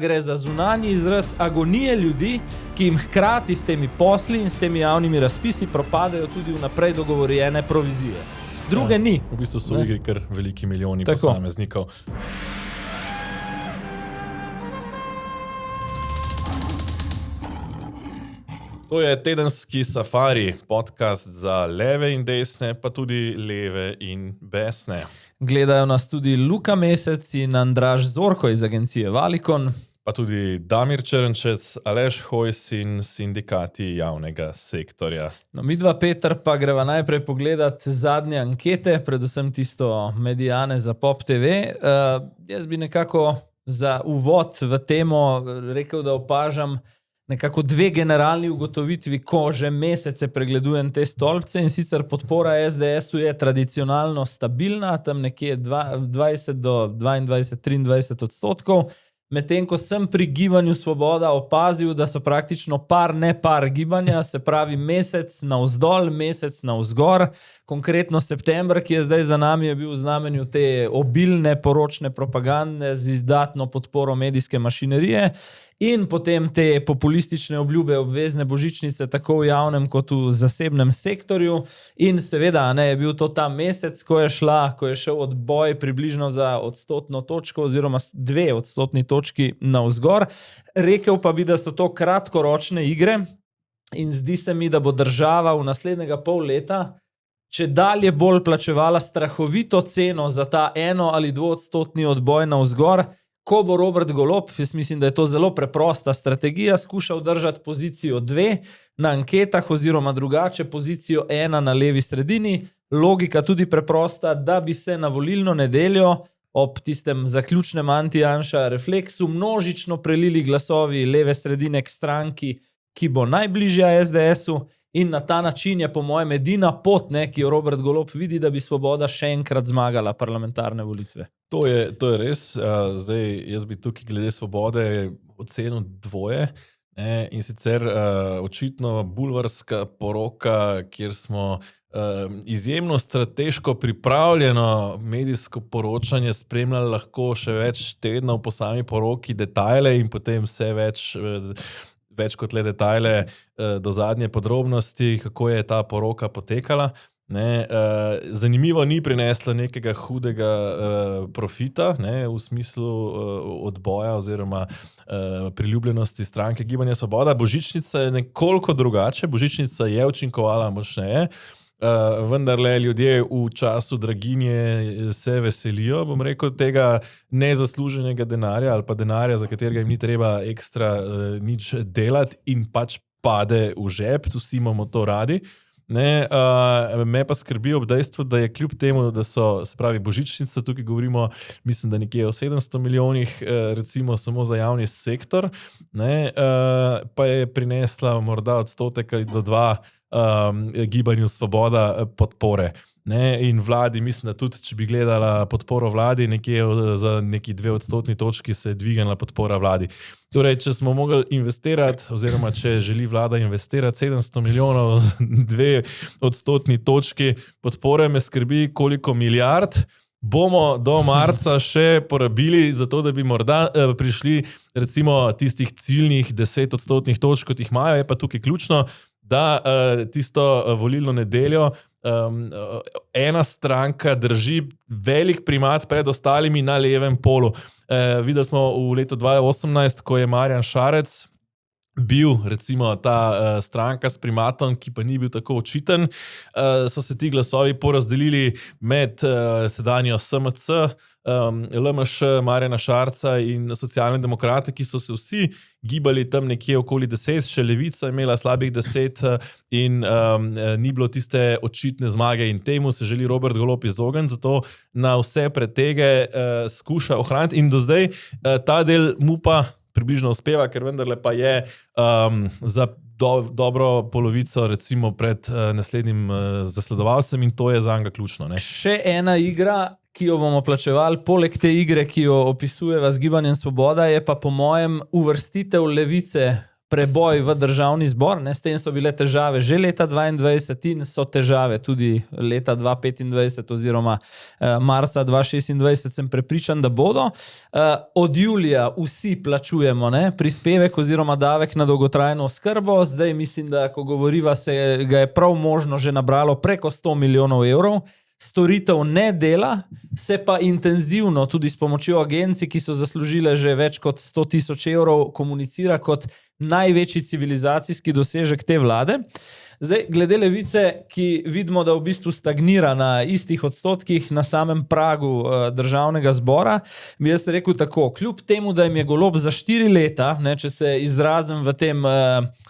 gre za zunanji izraz agonije ljudi, ki jim hkrati s temi posli in s temi javnimi razpisi propadajo tudi vnaprej dogovorjene provizije. Druge ni. V bistvu so v igri kar veliki milijoni posameznikov. To je tedenski Safari, podcast za leve in desne, pa tudi leve in besne. Gledajo nas tudi Luka Mesec in Andraž Zorko iz agencije Valikon. Pa tudi Damir Črnčec, Aleš Hojs in sindikati javnega sektorja. No, midva, Peter, pa greva najprej pogledati zadnje ankete, predvsem tisto Mediane za Pop TV. Jaz bi nekako za uvod v temo rekel, da opažam nekako dve generalni ugotovitvi, ko že mesece pregledujem te stolpce, in sicer podpora SDS-u je tradicionalno stabilna, tam nekje 20 do 22-23 odstotkov, medtem ko sem pri Gibanju Svoboda opazil, da so praktično par gibanja, se pravi mesec navzdol, mesec navzgor. Konkretno september, ki je zdaj za nami, je bil v znamenju te obilne poročne propagande z izdatno podporo medijske mašinerije in potem te populistične obljube obvezne božičnice tako v javnem kot v zasebnem sektorju. In seveda je bil to ta mesec, ko je šel odboj približno za odstotno točko oziroma 2 odstotni točki navzgor. Rekel pa bi, da so to kratkoročne igre in zdi se mi, da bo država v naslednjega pol leta če dalje bolj plačevala strahovito ceno za ta 1 ali 2 odstotni odboj navzgor, ko bo Robert Golob, jaz mislim, da je to zelo preprosta strategija, skušal držati pozicijo 2 na anketah oziroma drugače pozicijo 1 na levi sredini. Logika tudi preprosta, da bi se na volilno nedeljo ob tistem zaključnem anti-Janša refleksu množično prelili glasovi leve sredine k stranki, ki bo najbližja SDS-u, in na ta način je po mojem edina pot, ki jo Robert Golob vidi, da bi Svoboda še enkrat zmagala parlamentarne volitve. To je res. Zdaj, jaz bi tukaj glede Svobode ocenil 2. In sicer očitno bulvarska poroka, kjer smo izjemno strateško pripravljeno medijsko poročanje spremljali lahko še več tednov po sami poroki detajle in potem vse več kot le detajle do zadnje podrobnosti, kako je ta poroka potekala. Zanimivo ni prinesla nekega hudega profita, v smislu odboja oziroma priljubljenosti stranke Gibanja Svoboda. Božičnica je nekoliko drugače, božičnica je učinkovala močneje, vendarle ljudje v času draginje se veselijo, bom rekel, tega nezasluženega denarja ali pa denarja, za katerega jim ni treba ekstra nič delati in pač pade v žep, vsi imamo to radi. Me pa skrbi ob dejstvu, da je kljub temu, da so, se pravi, božičnica, tukaj govorimo, mislim, da nekje o 700 milijonih, recimo samo za javni sektor, pa je prinesla morda odstotek ali do 2 Gibanju Svoboda podpore. In vladi, mislim, da tudi, če bi gledala podporo vladi, nekje za neki 2 odstotni točki se je dvignila podpora vladi. Torej, če smo mogli investirati, oziroma če želi vlada investirati 700 milijonov z 2 odstotni točki podpore, me skrbi, koliko milijard bomo do marca še porabili za to, da bi morda prišli recimo tistih ciljnih 10 odstotnih točk, kot jih imajo. Je pa tukaj ključno, da tisto volilno nedeljo ena stranka drži velik primat pred ostalimi na levem polu. Videli smo v letu 2018, ko je Marjan Šarec bil recimo ta stranka s primatom, ki pa ni bil tako očiten, so se ti glasovi porazdelili med sedanjo SMC, LMŠ, Marjana Šarca in socialne demokrate, ki so se vsi gibali tam nekje okoli 10, še Levica imela slabih 10 in ni bilo tiste očitne zmage in temu se želi Robert Golob izogniti, zato na vse pretege skuša ohraniti in do zdaj ta del mu pa približno uspeva, ker vendarle pa je za dobro polovico recimo pred naslednjim zasledovalcem in to je zanj ključno. Še ena igra, ki jo bomo plačevali, poleg te igre, ki jo opisujeva z Gibanjem Svoboda, je pa po mojem uvrstitev Levice preboj v državni zbor, ne, s tem so bile težave že leta 2022 in so težave tudi leta 2025 oziroma marca 2026, sem prepričan, da bodo. Od julija vsi plačujemo, ne, prispevek oziroma davek na dolgotrajno oskrbo, zdaj mislim, da ko govoriva, se ga je prav možno že nabralo preko 100 milijonov evrov. Storitev ne dela, se pa intenzivno tudi s pomočjo agencij, ki so zaslužile že več kot 100 tisoč evrov, komunicira kot največji civilizacijski dosežek te vlade. Zdaj, glede Levice, ki vidimo, da v bistvu stagnira na istih odstotkih na samem pragu državnega zbora, bi jaz rekel tako, kljub temu, da jim je Golob za 4 leta, ne, če se izrazim v tem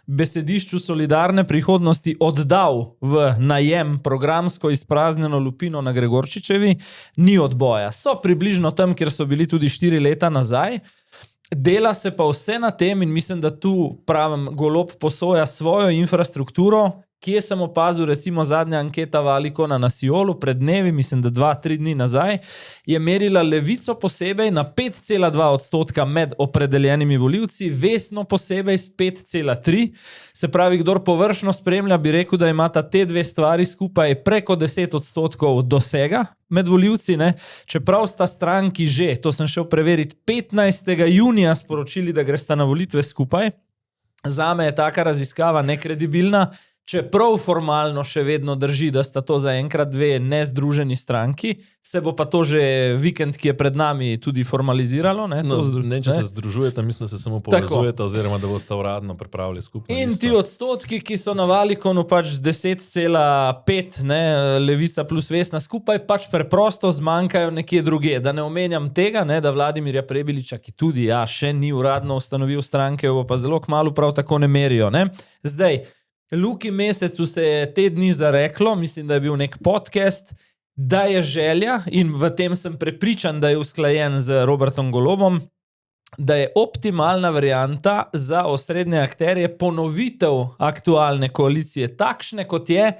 besedišču solidarne prihodnosti, oddal v najem programsko izpraznjeno lupino na Gregorčičevi, ni odboja. So približno tam, kjer so bili tudi 4 leta nazaj. Dela se pa vse na tem in mislim, da tu pravim, Golob posoja svojo infrastrukturo, kje sem opazil recimo zadnja anketa Valikona na Siolu pred dnevi, mislim, da 2-3 dni nazaj, je merila Levico posebej na 5,2% med opredeljenimi volivci, Vesno posebej s 5,3%. Se pravi, kdor površno spremlja, bi rekel, da imata te dve stvari skupaj preko 10% dosega med volivci, ne? Čeprav sta stranki že, to sem šel preveriti, 15. junija sporočili, da gresta na volitve skupaj. Zame je taka raziskava nekredibilna, čeprav formalno še vedno drži, da sta to zaenkrat dve nezdruženi stranki, se bo pa to že vikend, ki je pred nami, tudi formaliziralo. Ne, če se združujete, mislim, da se samo povezujete, oziroma da boste uradno pripravili skupaj. In ti odstotki, ki so na Valikonu pač 10,5, ne, Levica plus Vesna skupaj, pač preprosto zmanjkajo nekje druge. Da ne omenjam tega, ne, da Vladimirja Prebiliča, ki tudi še ni uradno ustanovil stranke, bo pa zelo kmalu prav tako ne merijo. Ne. Zdaj, Luki Mesecu se je te dni zareklo, mislim, da je bil nek podcast, da je želja, in v tem sem prepričan, da je usklajen z Robertom Golobom, da je optimalna varianta za osrednje akterje ponovitev aktualne koalicije takšne, kot je,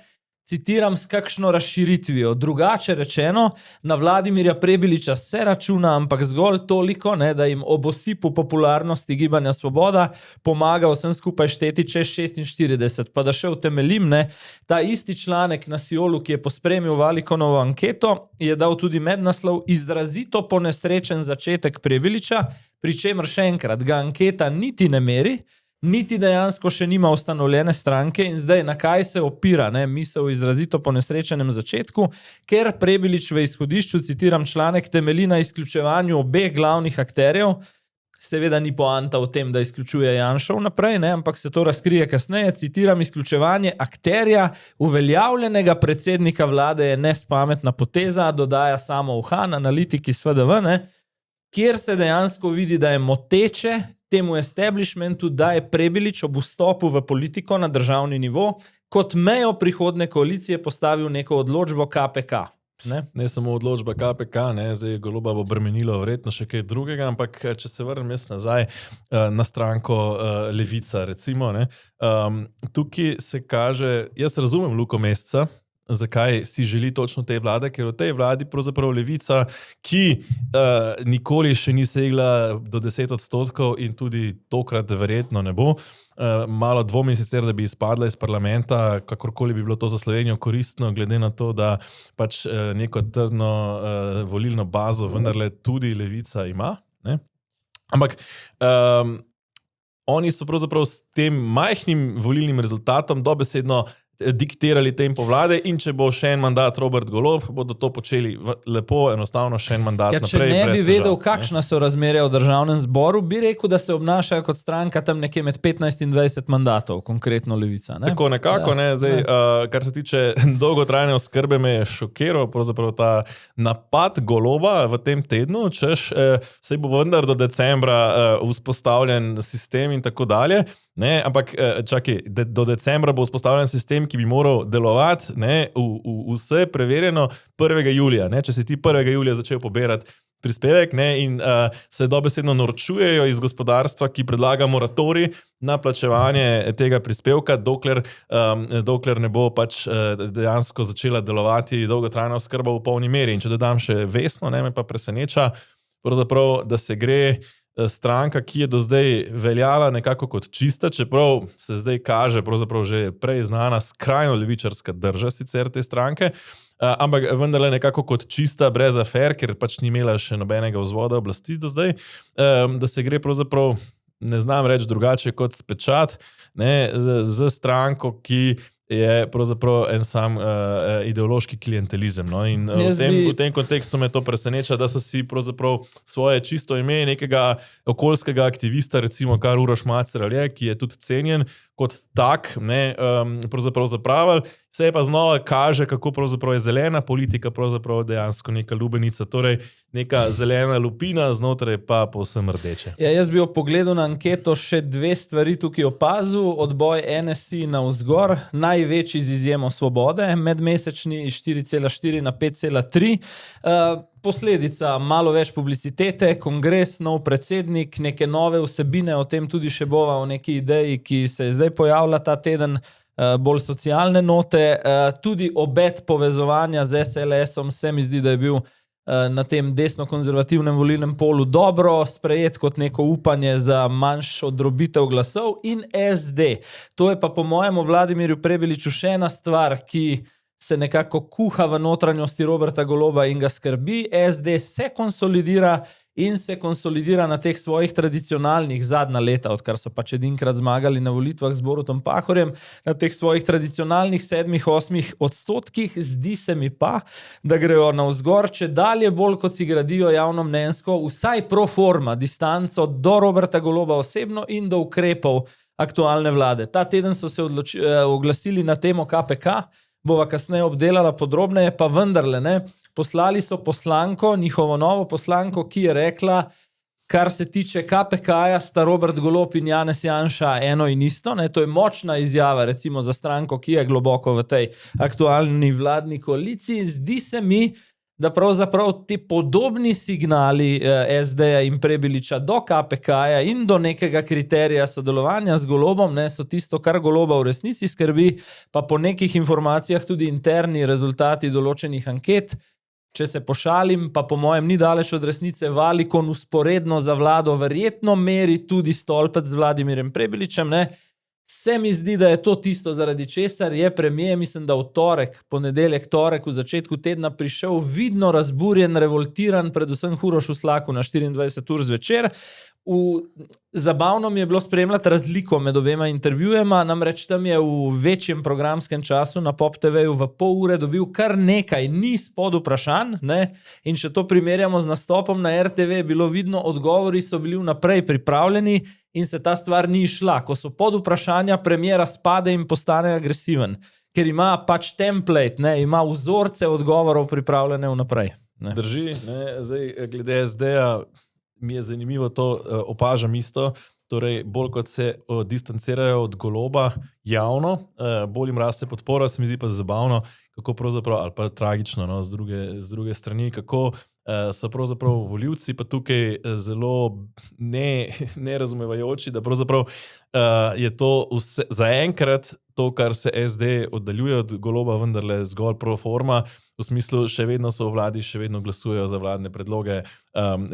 citiram, s kakšno razširitvijo. Drugače rečeno, na Vladimirja Prebiliča se računa, ampak zgolj toliko, ne, da jim ob osipu popularnosti Gibanja Svoboda pomaga vsem skupaj šteti čez 46. Pa da še utemeljim, ne, ta isti članek na Siolu, ki je pospremil Valikonovo anketo, je dal tudi mednaslov izrazito ponesrečen začetek Prebiliča, pri čemer še enkrat ga anketa niti ne meri, niti dejansko še nima ustanovljene stranke in zdaj na kaj se opira, ne, misel o izrazito ponesrečenem začetku, ker Prebilič v izhodišču, citiram članek, temelji na izključevanju obeh glavnih akterjev, seveda ni poanta v tem, da izključuje Janšov naprej, ne, ampak se to razkrije kasneje, citiram, izključevanje akterja uveljavljenega predsednika vlade je nespametna poteza, dodaja samo Uhan, analitik iz FDV, ne, kjer se dejansko vidi, da je moteče temu establishmentu, da je Prebilič ob vstopu v politiko na državni nivo kot mejo prihodne koalicije postavil neko odločbo KPK. Ne samo odločba KPK, ne, zdaj Goloba bo bremenilo verjetno še kaj drugega, ampak če se vrnem jaz nazaj na stranko Levica, recimo, ne, tukaj se kaže, jaz razumem Luko Meseca, zakaj si želi točno te vlade, ker v tej vladi pravzaprav Levica, ki nikoli še ni segla do 10% in tudi tokrat verjetno ne bo, malo dvomim sicer, da bi izpadla iz parlamenta, kakorkoli bi bilo to za Slovenijo koristno, glede na to, da pač neko trdno volilno bazo vendarle tudi Levica ima. Ne? Ampak oni so pravzaprav s tem majhnim volilnim rezultatom dobesedno diktirali tempo vlade in če bo še en mandat Robert Golob, bodo to počeli lepo, enostavno še en mandat naprej. Če ne bi vedel, kakšna so razmerja v državnem zboru, bi rekel, da se obnašajo kot stranka tam nekje med 15 in 20 mandatov, konkretno Levica. Ne? Tako nekako, ne. Zdaj, kar se tiče dolgotrajne oskrbe, me je šokiral pravzaprav ta napad Goloba v tem tednu, češ se bo vendar do decembra vzpostavljen sistem in tako dalje. Ne, ampak čakaj, do decembra bo vzpostavljen sistem, ki bi moral delovati, ne, vse preverjeno 1. julija. Ne, če si ti 1. julija začel pobirati prispevek, ne, in se dobesedno norčujejo iz gospodarstva, ki predlaga moratorij na plačevanje tega prispevka, dokler ne bo pač dejansko začela delovati dolgotrajna oskrba v polni meri. In če dodam še Vesno, ne, me pa preseneča, pravzaprav, da se gre stranka, ki je do zdaj veljala nekako kot čista, čeprav se zdaj kaže pravzaprav že prej znana skrajno levičarska drža sicer te stranke, ampak vendarle nekako kot čista, brez afer, ker pač ni imela še nobenega vzvoda oblasti do zdaj, da se gre pravzaprav, ne znam reči drugače kot spečat, ne, z stranko, ki je pravzaprav en sam ideološki klientelizem. No? In v tem kontekstu me to preseneča, da so si pravzaprav svoje čisto ime nekega okoljskega aktivista, recimo kar Uroš Macer je, ki je tudi cenjen kot tak, ne, pravzaprav zapravili, se pa znova kaže, kako pravzaprav je zelena politika pravzaprav dejansko neka lubenica, torej neka zelena lupina, znotraj pa povsem rdeče. Ja, jaz bi ob pogledu na anketo še dve stvari tukaj opazil. Odboj NSI navzgor, največji z izjemo Svobode, medmesečni iz 4,4 na 5,3. Posledica malo več publicitete, kongres, nov predsednik, neke nove vsebine, o tem tudi še bova o neki ideji, ki se je zdaj pojavila ta teden, bolj socialne note. Tudi obet povezovanja z SLS-om se mi zdi, da je bil na tem desno-konzervativnem volilnem polu dobro sprejet kot neko upanje za manjšo drobitev glasov in SD. To je pa po mojemu Vladimirju Prebiliču še ena stvar, ki se nekako kuha v notranjosti Roberta Goloba in ga skrbi. SD se konsolidira in se konsolidira na teh svojih tradicionalnih zadnja leta, odkar so pač edinkrat zmagali na volitvah z Borutom Pahorjem, na teh svojih tradicionalnih 7-8%. Zdi se mi pa, da grejo navzgor, če dalje bolj, kot si gradijo javnomnenjsko, vsaj pro forma distanco do Roberta Goloba osebno in do ukrepov aktualne vlade. Ta teden so se oglasili na temo KPK, bova kasneje obdelala podrobneje, pa vendarle, ne, poslali so poslanko, njihovo novo poslanko, ki je rekla, kar se tiče KPK-ja, sta Robert Golob in Janez Janša eno in isto. Ne, to je močna izjava, recimo za stranko, ki je globoko v tej aktualni vladni koaliciji. Zdi se mi, da pravzaprav ti podobni signali SD-ja in Prebiliča do KPK-ja in do nekega kriterija sodelovanja z Golobom, ne, so tisto, kar Goloba v resnici skrbi, pa po nekih informacijah tudi interni rezultati določenih anket. Če se pošalim, pa po mojem ni daleč od resnice, Valikon usporedno za vlado verjetno meri tudi stolpec z Vladimirjem Prebiličem, ne. Se mi zdi, da je to tisto, zaradi česar je premier, mislim, da v torek, ponedeljek, torek, v začetku tedna prišel vidno razburjen, revoltiran, predvsem Urošu Slaku na 24 ur zvečer. Zabavno mi je bilo spremljati razliko med obema intervjujema, namreč tam je v večjem programskem času na Pop TV-ju v pol ure dobil kar nekaj niz pod vprašanj, ne? In če to primerjamo z nastopom na RTV, je bilo vidno, odgovori so bili vnaprej pripravljeni in se ta stvar ni išla. Ko so pod vprašanja, premiera spade in postane agresiven, ker ima pač template, ne? Ima vzorce odgovorov pripravljene vnaprej. Ne? Drži, ne? Zdaj, glede SD-ja, mi je zanimivo to, opažam isto, torej bolj kot se distancirajo od Goloba javno, bolj jim raste podpora, se mi zdi pa zabavno, kako pravzaprav, ali pa tragično, no, z druge strani, kako so pravzaprav volivci pa tukaj zelo nerazumevajoči, da pravzaprav je to zaenkrat to, kar se SD oddaljuje od Goloba, vendarle zgolj pro forma, v smislu, še vedno so v vladi, še vedno glasujejo za vladne predloge,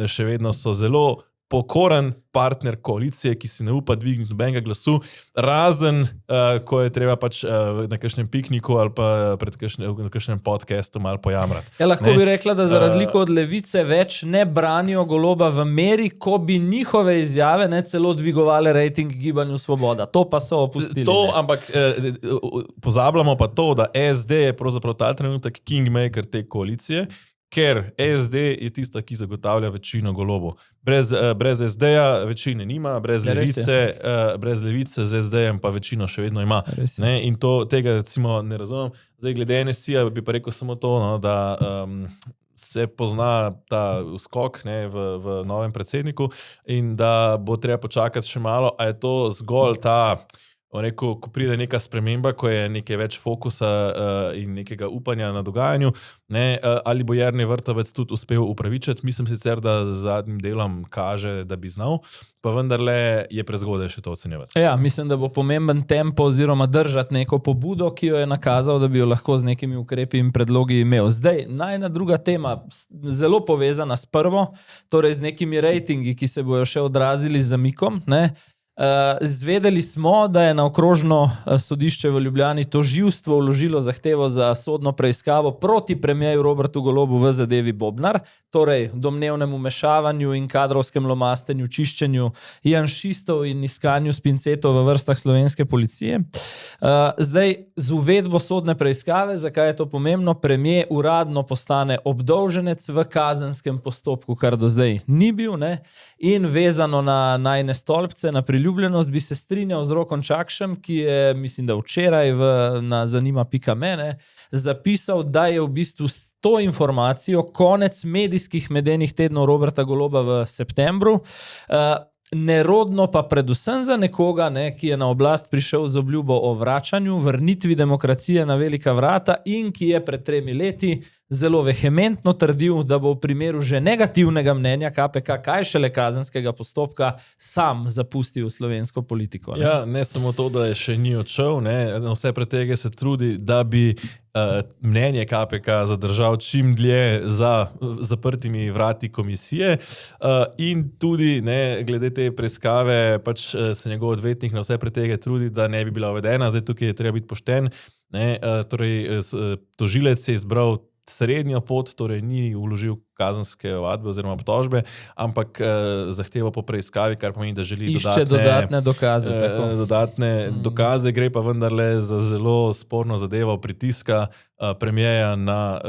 še vedno so zelo pokoren partner koalicije, ki si ne upa dvigniti nobenega glasu, razen, ko je treba pač na kakšnem pikniku ali pa na kakšnem podcastu malo pojamrati. Ja, lahko bi rekla, da za razliko od Levice več ne branijo Goloba v meri, ko bi njihove izjave ne celo dvigovale rejting Gibanju Svoboda. To pa so opustili. To, ampak pozabljamo pa to, da SD je pravzaprav ta trenutek kingmaker te koalicije, ker SD je tista, ki zagotavlja večino Golobu. Brez SD-ja večine nima, brez Levice z SD-jem pa večino še vedno ima. Ne? In tega recimo ne razumem. Zdaj, glede NSI-ja bi pa rekel samo to, no, da se pozna ta skok, ne, v novem predsedniku in da bo treba počakati še malo, a je to zgolj ta rekel, ko pride neka sprememba, ko je nekaj več fokusa in nekega upanja na dogajanju, ali bo Jernej Vrtovec tudi uspel upravičiti. Mislim sicer, da z zadnjim delom kaže, da bi znal, pa vendarle je prezgodaj še to ocenjevati. Ja, mislim, da bo pomemben tempo oziroma držati neko pobudo, ki jo je nakazal, da bi jo lahko z nekimi ukrepi in predlogi imel. Zdaj, najna druga tema, zelo povezana s prvo, torej z nekimi rejtingi, ki se bojo še odrazili z zamikom, Zvedeli smo, da je na okrožno sodišče v Ljubljani tožilstvo vložilo zahtevo za sodno preiskavo proti premierju Robertu Golobu v zadevi Bobnar, torej domnevnemu vmešavanju in kadrovskem lomastenju, čiščenju janšistov in iskanju spincetov v vrstah slovenske policije. Zdaj, z uvedbo sodne preiskave, zakaj je to pomembno, premier uradno postane obdolženec v kazenskem postopku, kar do zdaj ni bil, in vezano na najne stolpce, na priljubljenost, bi se strinjal z Rokom Čakšem, ki je, mislim, da včeraj na zanima.me zapisal, da je v bistvu s to informacijo konec medijskih medenih tednov Roberta Goloba v septembru, nerodno pa predvsem za nekoga, ki je na oblast prišel z obljubo o vračanju, vrnitvi demokracije na velika vrata in ki je pred 3 leti zelo vehementno trdil, da bo v primeru že negativnega mnenja KPK, kaj šele kazenskega postopka, sam zapustil slovensko politiko. Ja, ne samo to, da je še ni odšel, vse pretege se trudi, da bi mnenje KPK zadržal čim dlje za zaprtimi vrati komisije in tudi glede te preiskave pač se njegov odvetnik na vse pretege trudi, da ne bi bila uvedena. Zdaj tukaj je treba biti pošten. Torej, tožilec je izbral srednjo pot, torej ni vložil kazenske ovadbe oziroma obtožbe, ampak zahteva po preiskavi, kar pomeni, da želi dodatne dokaze. Dokaze, gre pa vendarle za zelo sporno zadevo pritiska premierja na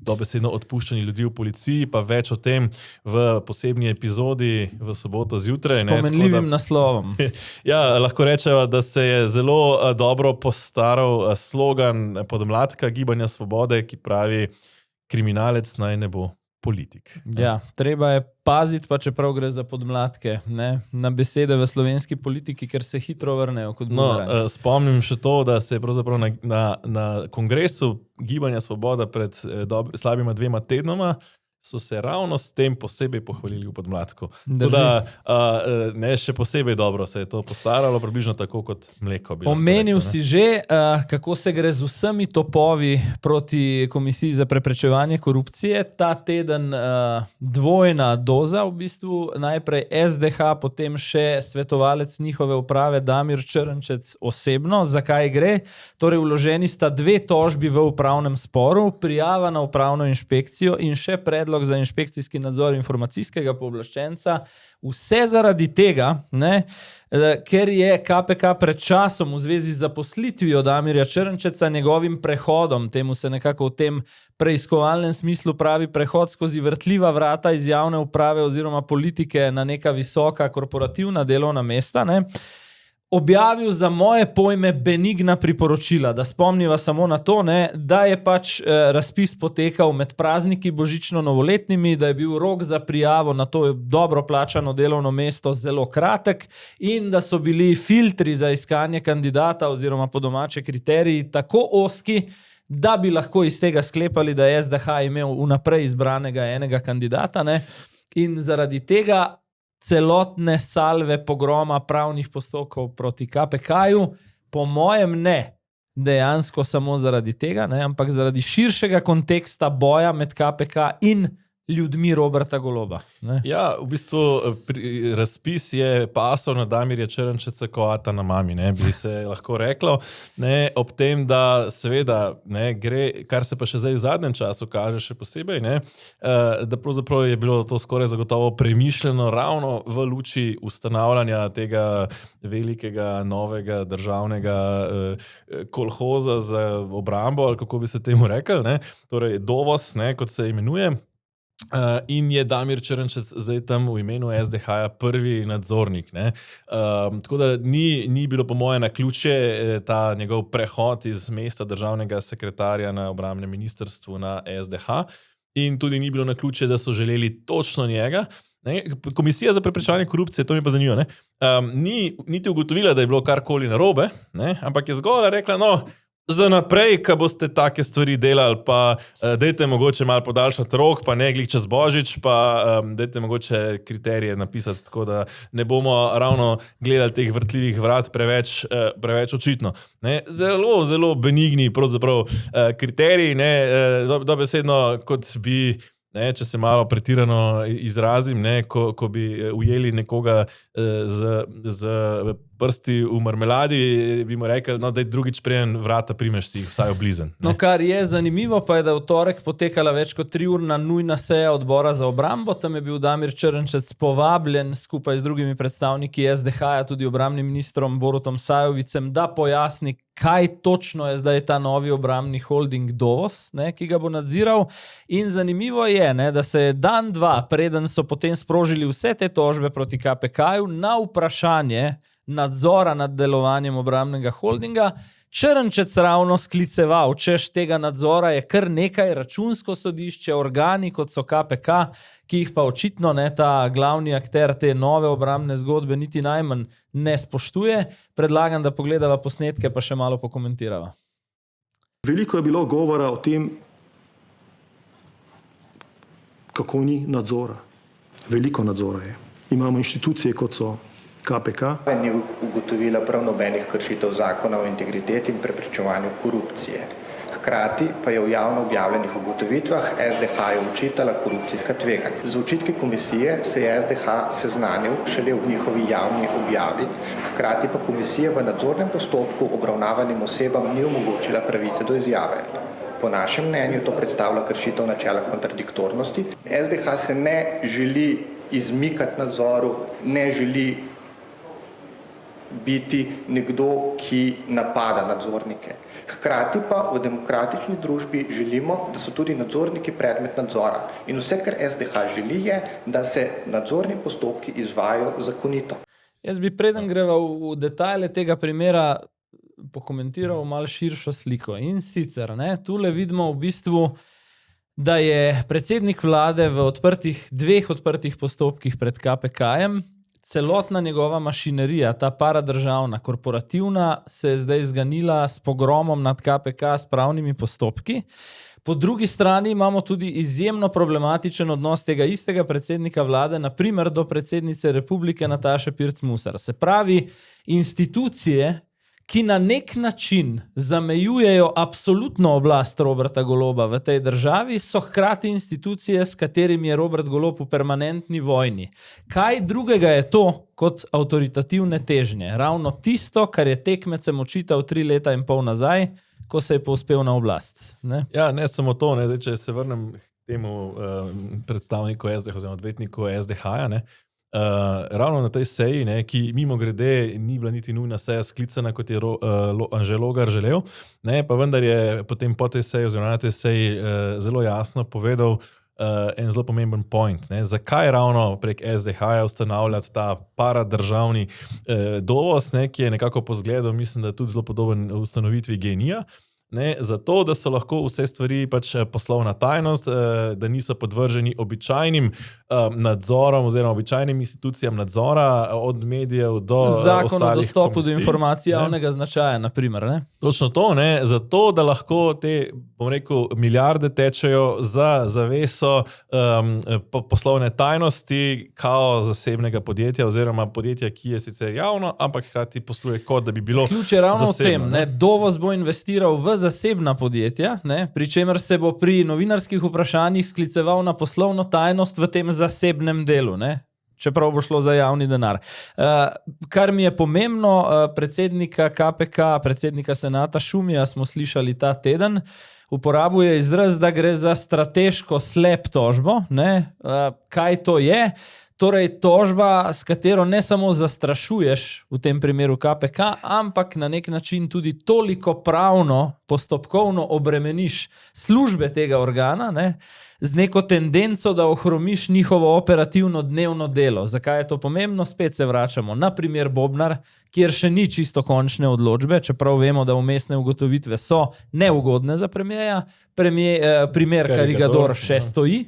dobesedno odpuščanje ljudi v policiji, pa več o tem v posebni epizodi v soboto zjutraj. S pomenljivim naslovom. Ja, lahko rečeva, da se je zelo dobro postaral slogan podmladka Gibanja Svobode, ki pravi: kriminalec naj ne bo politik. Ja, treba je paziti, pa čeprav gre za podmladke, na besede v slovenski politiki, ker se hitro vrnejo kot bumerang. Spomnim še to, da se je pravzaprav na kongresu Gibanja Svoboda pred slabima 2 tednoma so se ravno s tem posebej pohvalili v podmladku. Še posebej dobro se je to postaralo, približno tako kot mleko. Omenil si že, kako se gre z vsemi topovi proti Komisiji za preprečevanje korupcije. Ta teden dvojna doza v bistvu. Najprej SDH, potem še svetovalec njihove uprave Damir Črnčec osebno. Zakaj gre? Torej, vloženi sta 2 tožbi v upravnem sporu, prijava na upravno inšpekcijo in še predlog za inšpekcijski nadzor informacijskega pooblaščenca. Vse zaradi tega, ker je KPK pred časom v zvezi z zaposlitvijo Damirja Črnčeca, njegovim prehodom, temu se nekako v tem preiskovalnem smislu pravi prehod skozi vrtljiva vrata iz javne uprave oziroma politike na neka visoka korporativna delovna mesta, objavil za moje pojme benigna priporočila, da spomniva samo na to, da je pač razpis potekal med prazniki božično-novoletnimi, da je bil rok za prijavo na to dobro plačano delovno mesto zelo kratek in da so bili filtri za iskanje kandidata oziroma po domače kriteriji tako ozki, da bi lahko iz tega sklepali, da je SDH imel vnaprej izbranega enega kandidata, in zaradi tega celotne salve pogroma pravnih postopkov proti KPK-ju, po mojem dejansko samo zaradi tega, ampak zaradi širšega konteksta boja med KPK in ljudmi Roberta Goloba. Ja, v bistvu razpis je pasal na Damirja Črnčeca kot ata na mami, bi se lahko reklo. Ob tem, da seveda gre, kar se pa še zdaj v zadnjem času kaže še posebej, da pravzaprav je bilo to skoraj zagotovo premišljeno ravno v luči ustanavljanja tega velikega novega državnega kolhoza za obrambo, ali kako bi se temu rekel, torej DOVOS, kot se imenuje. In je Damir Črnčec zdaj tam v imenu SDH-ja prvi nadzornik. Tako da ni bilo po moje naključje ta njegov prehod iz mesta državnega sekretarja na obrambnem ministrstvu na SDH in tudi ni bilo naključje, da so želeli točno njega. Komisija za preprečevanje korupcije, to mi pa zanima, ni niti ugotovila, da je bilo karkoli narobe, ampak je zgolj rekla, no, za naprej, ko boste take stvari delali, pa dajte mogoče malo podaljšati rok, pa ne glih čez Božič, pa dajte mogoče kriterije napisati, tako da ne bomo ravno gledali teh vrtljivih vrat preveč očitno. Zelo, zelo benigni pravzaprav kriteriji, dobesedno kot bi, če se malo pretirano izrazim, ko bi ujeli nekoga z prsti v marmeladi, bi mu rekel, no, da je drugič preden vrata primeš si jih vsaj oblizen. No, kar je zanimivo pa je, da v torek potekala več kot 3-urna nujna seja odbora za obrambo, tam je bil Damir Črnčec povabljen skupaj z drugimi predstavniki SDH-ja, tudi obrambnim ministrom Borutom Sajovicem, da pojasni, kaj točno je zdaj ta novi obrambni holding DOVOS, ki ga bo nadziral. In zanimivo je, da se je dan, dva, preden so potem sprožili vse te tožbe proti KPK-ju, na vprašanje nadzora nad delovanjem obrambnega holdinga, Črnčec ravno skliceval, češ tega nadzora je kar nekaj, Računsko sodišče, organi kot so KPK, ki jih pa očitno ta glavni akter te nove obrambne zgodbe niti najmanj ne spoštuje. Predlagam, da pogledava posnetke, pa še malo pokomentirava. Veliko je bilo govora o tem, kako ni nadzora. Veliko nadzora je. Imamo inštitucije, kot so KPK. Ni ugotovila prav nobenih kršitev zakona o integriteti in preprečevanju korupcije. Hkrati pa je v javno objavljenih ugotovitvah SDH-ju očitala korupcijska tveganja. Z očitki komisije se je SDH seznanil šele v njihovi javni objavi, hkrati pa komisija v nadzornem postopku obravnavanim osebam ni omogočila pravice do izjave. Po našem mnenju to predstavlja kršitev načela kontradiktornosti. SDH se ne želi izmikati nadzoru, ne želi biti nekdo, ki napada nadzornike. Hkrati pa v demokratični družbi želimo, da so tudi nadzorniki predmet nadzora. In vse, kar SDH želi, je, da se nadzorni postopki izvajajo zakonito. Jaz bi preden greva v detajle tega primera pokomentiral malo širšo sliko. In sicer, tule vidimo v bistvu, da je predsednik vlade v dveh odprtih postopkih pred KPK-jem, celotna njegova mašinerija, ta paradržavna, korporativna, se je zdaj zganila s pogromom nad KPK s pravnimi postopki. Po drugi strani imamo tudi izjemno problematičen odnos tega istega predsednika vlade, naprimer do predsednice republike Nataše Pirc Musar. Se pravi, institucije, ki na nek način zamejujejo absolutno oblast Roberta Goloba v tej državi, so hkrati institucije, s katerimi je Robert Golob v permanentni vojni. Kaj drugega je to kot avtoritativne težnje? Ravno tisto, kar je tekmecem očital 3 leta in pol nazaj, ko se je povzpel na oblast. Ja, ne samo to, zdaj, če se vrnem k temu predstavniku SDH oziroma odvetniku SDH-ja, ravno na tej seji, ki mimo grede ni bila niti nujna seja sklicana, kot je Anže Logar želel, pa vendar je potem po tej seji oziroma na tej seji zelo jasno povedal en zelo pomemben point. Zakaj ravno prek SDH-ja ustanavljati ta paradržavni DOVOS, ki je nekako po zgledu, mislim, da je tudi zelo podoben ustanovitvi GEN-I-ja, zato, da so lahko vse stvari poslovna tajnost, da niso podvrženi običajnim nadzorom oziroma običajnim institucijam nadzora od medijev do ostalih Zakon o dostopu komisij, do informacij javnega značaja, naprimer. Točno to, zato, da lahko te, bom rekel, milijarde tečejo za zaveso poslovne tajnosti kao zasebnega podjetja oziroma podjetja, ki je sicer javno, ampak hkrati posluje kot, da bi bilo Ključ je ravno zasebno, v tem, DOVOS bo investiral v zasebna podjetja, pri čemer se bo pri novinarskih vprašanjih skliceval na poslovno tajnost v tem zasebnem delu, čeprav bo šlo za javni denar. Kar mi je pomembno, predsednika KPK, predsednika senata Šumija smo slišali ta teden, uporabuje izraz, da gre za strateško slep tožbo. Kaj to je? Torej, tožba, s katero ne samo zastrašuješ, v tem primeru KPK, ampak na nek način tudi toliko pravno, postopkovno obremeniš službe tega organa, z neko tendenco, da ohromiš njihovo operativno dnevno delo. Zakaj je to pomembno? Spet se vračamo na primer Bobnar, kjer še ni čisto končne odločbe, čeprav vemo, da vmesne ugotovitve so neugodne za premierja. Primer Karigador še stoji,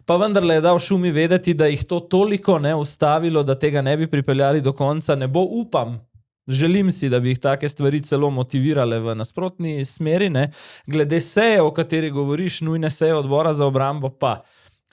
pa vendarle je dal Šumi vedeti, da jih to toliko ustavilo, da tega ne bi pripeljali do konca, ne bo, upam. Želim si, da bi jih take stvari celo motivirale v nasprotni smeri. Ne. Glede seje, o kateri govoriš, nujne seje odbora za obrambo, pa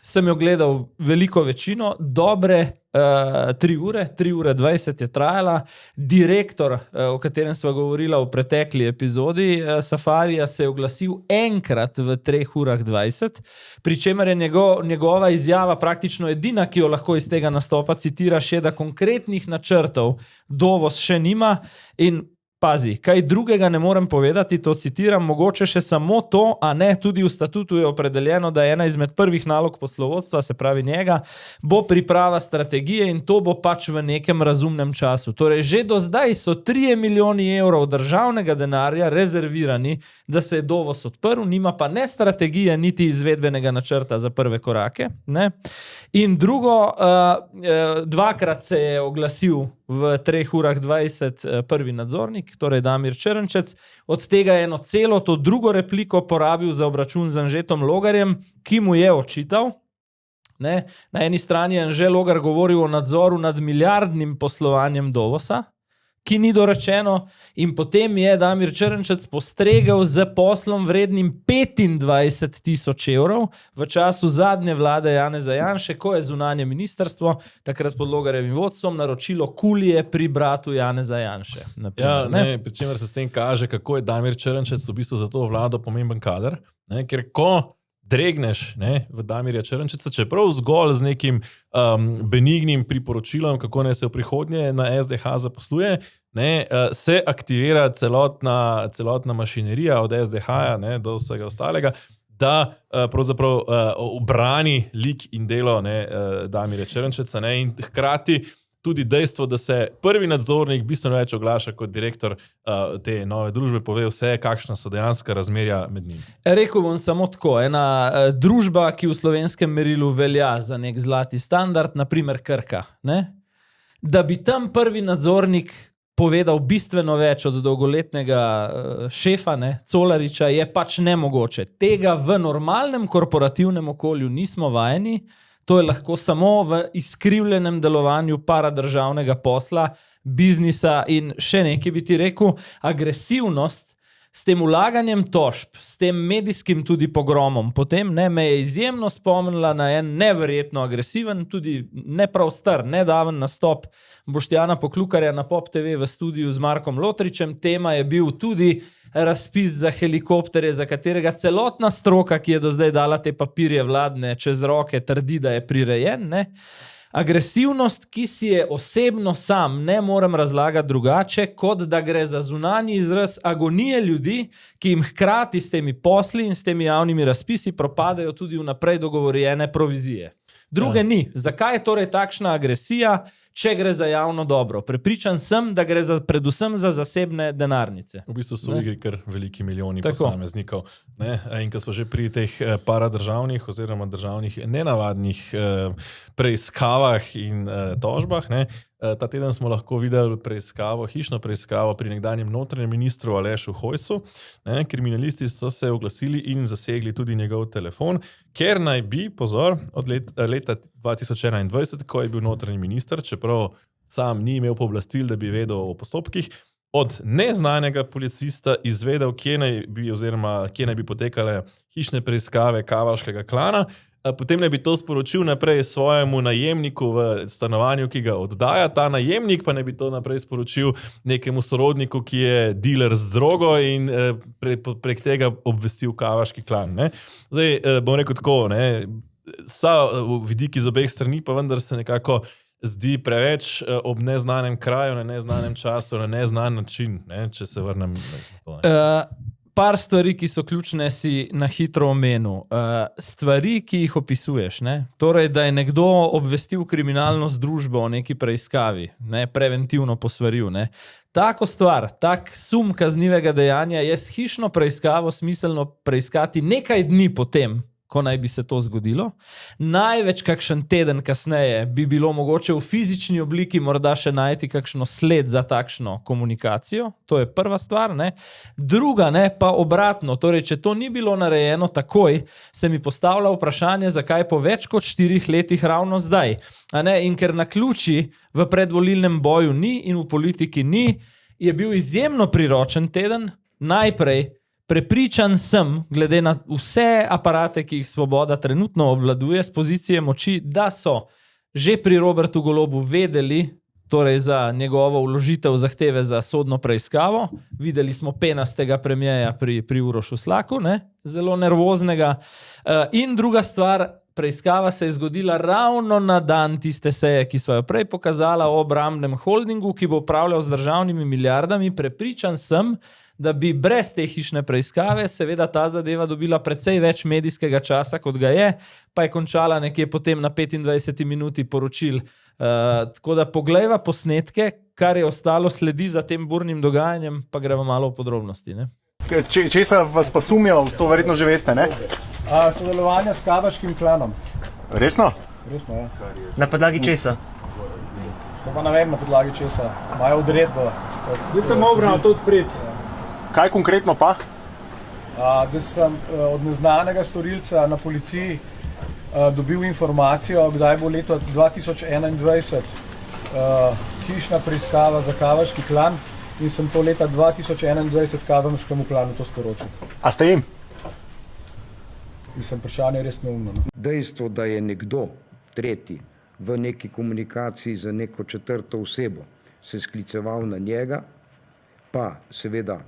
sem jo gledal veliko večino, dobre 3 ure, 3 ure 20 je trajala. Direktor, o katerem sva govorila v pretekli epizodi Safarija, se je oglasil enkrat v 3 urah 20, pri čemer je njegova izjava praktično edina, ki jo lahko iz tega nastopa citiraš, je, da konkretnih načrtov Dovoz še nima in pazi, kaj drugega ne morem povedati, to citiram, mogoče še samo to, a ne, tudi v statutu je opredeljeno, da je ena izmed prvih nalog poslovodstva, se pravi njega, bo priprava strategije in to bo pač v nekem razumnem času. Torej, že do zdaj so 3 milijoni evrov državnega denarja rezervirani, da se je Dovoz odprl, nima pa ne strategije, niti izvedbenega načrta za prve korake. Ne? In drugo, dvakrat se je oglasil v 3 urah 20 prvi nadzornik, torej Damir Črnčec, od tega je eno celo to drugo repliko porabil za obračun z Anžetom Logarjem, ki mu je očital. Ne? Na eni strani je Anže Logar govoril o nadzoru nad milijardnim poslovanjem Dovosa, ki ni dorečeno, in potem je Damir Črnčec postregel z poslom vrednim 25.000 evrov v času zadnje vlade Janeza Janše, ko je zunanje ministrstvo, takrat pod Logarjevim vodstvom, naročilo kulije pri bratu Janeza Janše. Naprimer, pri čemer se s tem kaže, kako je Damir Črnčec v bistvu za to vlado pomemben kader, ker ko dregneš v Damirja Črnčeca, čeprav zgolj z nekim benignim priporočilom, kako ne se v prihodnje na SDH zaposluje, se aktivira celotna mašinerija od SDH-ja do vsega ostalega, da pravzaprav obrani lik in delo Damirja Črnčeca in hkrati tudi dejstvo, da se prvi nadzornik bistveno več oglaša kot direktor te nove družbe, pove vse, kakšna so dejanska razmerja med njimi. Rekel bom samo tako, ena družba, ki v slovenskem merilu velja za nek zlati standard, naprimer Krka, da bi tam prvi nadzornik povedal bistveno več od dolgoletnega šefa, Colariča, je pač nemogoče. Tega v normalnem korporativnem okolju nismo vajeni. To je lahko samo v izkrivljenem delovanju paradržavnega posla, biznisa in še nekaj bi ti rekel, agresivnost s tem vlaganjem tožb, s tem medijskim tudi pogromom. Potem me je izjemno spomnila na en neverjetno agresiven, tudi ne prav star, nedaven nastop Boštjana Poklukarja na Pop TV v studiu z Markom Lotričem. Tema je bil tudi razpis za helikopterje, za katerega celotna stroka, ki je do zdaj dala te papirje vladne čez roke, trdi, da je prirejen. Agresivnost, ki si je osebno sam ne morem razlagati drugače, kot da gre za zunanji izraz agonije ljudi, ki jim hkrati s temi posli in s temi javnimi razpisi propadajo tudi vnaprej dogovorjene provizije. Druge ni. Zakaj je torej takšna agresija, če gre za javno dobro? Prepričan sem, da gre predvsem za zasebne denarnice. V bistvu so v igri kar veliki milijoni posameznikov. In ko smo že pri teh paradržavnih oziroma državnih nenavadnih preiskavah in tožbah, ta teden smo lahko videli hišno preiskavo pri nekdanjem notranjem ministru Alešu Hojsu. Kriminalisti so se oglasili in zasegli tudi njegov telefon, ker naj bi, pozor, od leta 2021, ko je bil notranji minister, čeprav sam ni imel pooblastil, da bi vedel o postopkih, od neznanega policista izvedel, kje naj bi potekale hišne preiskave kavaškega klana. Potem naj bi to sporočil naprej svojemu najemniku v stanovanju, ki ga oddaja. Ta najemnik pa naj bi to naprej sporočil nekemu sorodniku, ki je dealer z drogo in prek tega obvestil kavaški klan. Zdaj, bom rekel tako, so vidiki z obeh strani, pa vendar se nekako zdi preveč ob neznanem kraju, na neznanem času, na neznan način, če se vrnem na to. Par stvari, ki so ključne, si na hitro omenil. Stvari, ki jih opisuješ, torej, da je nekdo obvestil kriminalno združbo o neki preiskavi, preventivno posvaril. Tako stvar, tak sum kaznivega dejanja je s hišno preiskavo smiselno preiskati nekaj dni potem, ko naj bi se to zgodilo. Največ kakšen teden kasneje bi bilo mogoče v fizični obliki morda še najti kakšno sled za takšno komunikacijo. To je prva stvar. Ne. Druga, ne, pa obratno. Torej, če to ni bilo narejeno takoj, se mi postavlja vprašanje, zakaj po več kot 4 letih ravno zdaj. A ne? In ker naključij v predvolilnem boju ni in v politiki ni, je bil izjemno priročen teden. Najprej prepričan sem, glede na vse aparate, ki jih Svoboda trenutno obvladuje z pozicije moči, da so že pri Robertu Golobu vedeli, torej za njegovo vložitev zahteve za sodno preiskavo. Videli smo penastega premijeja pri Urošu Slaku, ne? Zelo nervoznega. In druga stvar, preiskava se je zgodila ravno na dan tiste seje, ki sva jo prej pokazala o obrambnem holdingu, ki bo upravljal z državnimi milijardami. Prepričan sem, da bi brez te hišne preiskave seveda ta zadeva dobila precej več medijskega časa, kot ga je, pa je končala nekje potem na 25 minuti poročil. Tako da poglejva posnetke, kar je ostalo sledi za tem burnim dogajanjem, pa gremo malo v podrobnosti. Ne? Česa vas pa sumijo, to verjetno že veste, ne? Sodelovanje s kavaškim klanom. Resno? Resno, ja. Na podlagi česa? To pa ne vem, na podlagi česa. Imajo odredbo. Zdaj te moramo to odpreti. Kaj konkretno pa? Da sem od neznanega storilca na policiji dobil informacijo, kdaj bo leto 2021 hišna preiskava za kavaški klan in sem to leta 2021 kavaškemu klanu to sporočil. A ste jim? Mislim, vprašanje je res neumno. Dejstvo, da je nekdo tretji v neki komunikaciji z neko četrto osebo se skliceval na njega, pa seveda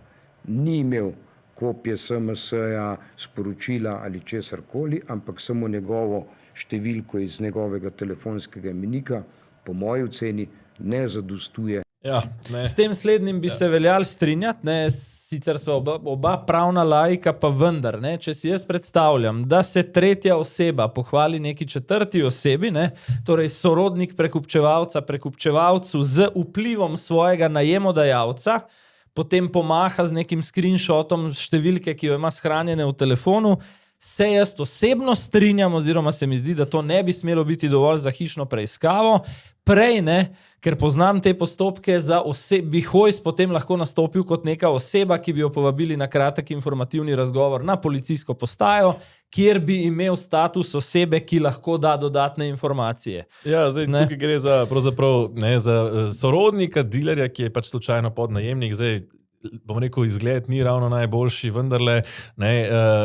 ni imel kopije SMS-ja, sporočila ali česarkoli, ampak samo njegovo številko iz njegovega telefonskega imenika, po moji oceni, ne zadostuje. Ja, ne. S tem slednjim bi se veljali strinjati, ne? Sicer sva oba pravna laika, pa vendar, ne? Če si jaz predstavljam, da se tretja oseba pohvali neki četrti osebi, ne? Torej sorodnik prekupčevalcu z vplivom svojega najemodajalca, potem pomaha z nekim screenshotom številke, ki jo ima shranjene v telefonu, se jaz osebno strinjam, oziroma se mi zdi, da to ne bi smelo biti dovolj za hišno preiskavo. Prej ne, ker poznam te postopke, bi Hojs potem lahko nastopil kot neka oseba, ki bi jo povabili na kratek informativni razgovor na policijsko postajo, kjer bi imel status osebe, ki lahko da dodatne informacije. Ja, zdaj ne? Tukaj gre za, pravzaprav, ne, za sorodnika, dilerja, ki je pač slučajno podnajemnik. Zdaj, bom rekel, izgled ni ravno najboljši, vendarle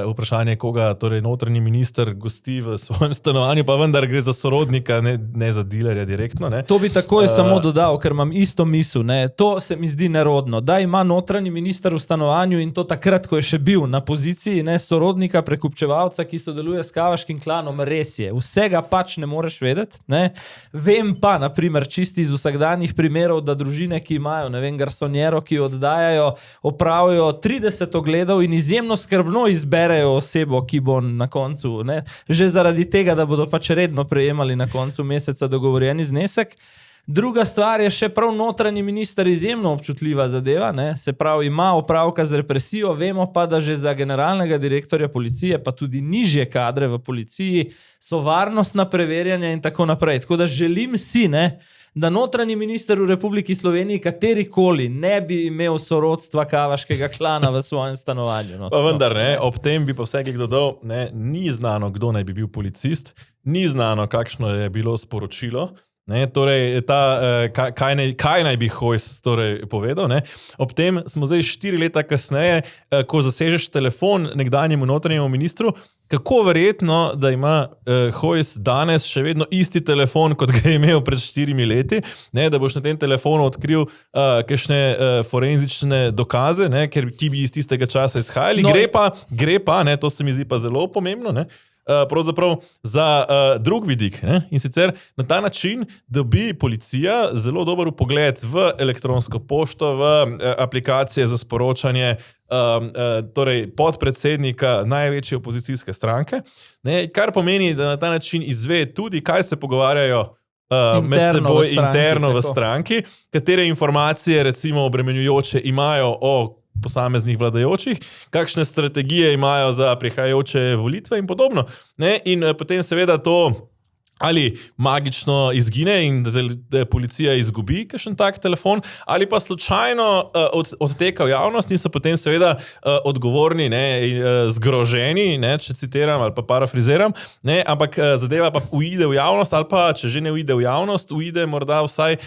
vprašanje, koga torej notranji minister gosti v svojem stanovanju, pa vendar gre za sorodnika, ne za dilerja direktno. Ne. To bi takoj samo dodal, ker imam isto misel. Ne. To se mi zdi nerodno. Da ima notranji minister v stanovanju in to takrat, ko je še bil na poziciji, ne, sorodnika, prekupčevalca, ki sodeluje s kavaškim klanom, res je. Vsega pač ne moreš vedeti. Ne. Vem pa, naprimer, čisti iz vsakdanjih primerov, da družine, ki imajo, ne vem, garsonjero, ki oddajajo, opravijo 30 ogledov in izjemno skrbno izberejo osebo, ki bo na koncu, ne, že zaradi tega, da bodo pač redno prejemali na koncu meseca dogovorjeni znesek. Druga stvar je še prav notranji minister izjemno občutljiva zadeva, ne, se pravi, ima opravka z represijo, vemo pa, da že za generalnega direktorja policije, pa tudi nižje kadre v policiji, so varnostna preverjanja in tako naprej. Tako da želim si, ne, da notranji minister v Republiki Sloveniji katerikoli ne bi imel sorodstva kavaškega klana v svojem stanovanju. No. Pa vendar, ne, ob tem bi pa vsakih dodal, ne, ni znano, kdo naj bi bil policist, ni znano, kakšno je bilo sporočilo, ne, torej kaj naj bi Hojs torej povedal. Ne. Ob tem smo zdaj 4 leta kasneje, ko zasežeš telefon nekdanjemu notranjemu ministru, kako verjetno, da ima Hojs danes še vedno isti telefon, kot ga je imel pred 4 leti, ne, da boš na tem telefonu odkril kakšne forenzične dokaze, ne, ki bi iz tistega časa izhajali. No, gre pa, ne, to se mi zdi pa zelo pomembno, ne, pravzaprav za drug vidik. Ne? In sicer na ta način dobi policija zelo dober vpogled v elektronsko pošto, v aplikacije za sporočanje torej podpredsednika največje opozicijske stranke, ne? Kar pomeni, da na ta način izve tudi, kaj se pogovarjajo med seboj interno v stranki, katere informacije recimo obremenjujoče imajo o posameznih vladajočih, kakšne strategije imajo za prihajajoče volitve in podobno. Ne? In potem seveda to ali magično izgine in da policija izgubi kakšen tak telefon, ali pa slučajno odteka v javnost in so potem seveda odgovorni, zgroženi, če citiram ali pa parafriziram, ampak zadeva pa uide v javnost, ali pa če že ne uide v javnost, uide morda vsaj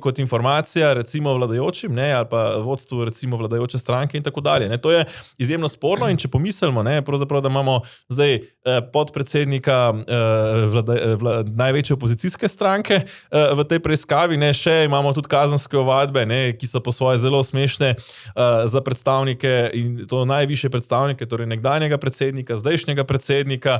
kot informacija recimo vladajočim, ali pa vodstvu recimo vladajoče stranke in tako dalje. To je izjemno sporno in če pomislimo, pravzaprav, da imamo zdaj podpredsednika največje opozicijske stranke v tej preiskavi, še imamo tudi kazenske ovadbe, ki so po svoje zelo smešne za predstavnike in to najvišje predstavnike, torej nekdanjega predsednika, zdajšnjega predsednika,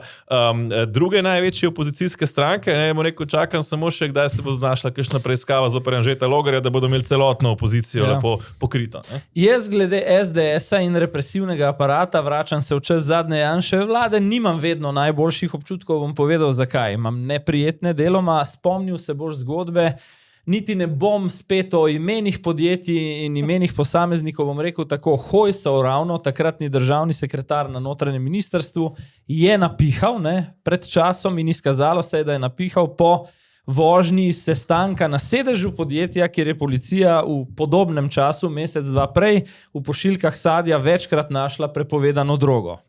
druge največje opozicijske stranke. Bom rekel, čakam samo še, kdaj se bo znašla kakšna preiskava zoper Anžeta Logarja, da bodo imeli celotno opozicijo lepo pokrito. Jaz glede SDS-a in represivnega aparata, vračam se v čas zadnje Janševe vlade, nimam vedno najboljših občutkov, bom povedal zakaj. Imam neprijetne deloma, spomnil se boš zgodbe, niti ne bom spet o imenih podjetij in imenih posameznikov, bom rekel tako, Hojsov ravno, takratni državni sekretar na notranjem ministrstvu, je napihal pred časom in izkazalo se je, da je napihal po vožnji iz sestanka na sedežu podjetja, kjer je policija v podobnem času, mesec, dva prej, v pošiljkah sadja večkrat našla prepovedano drogo.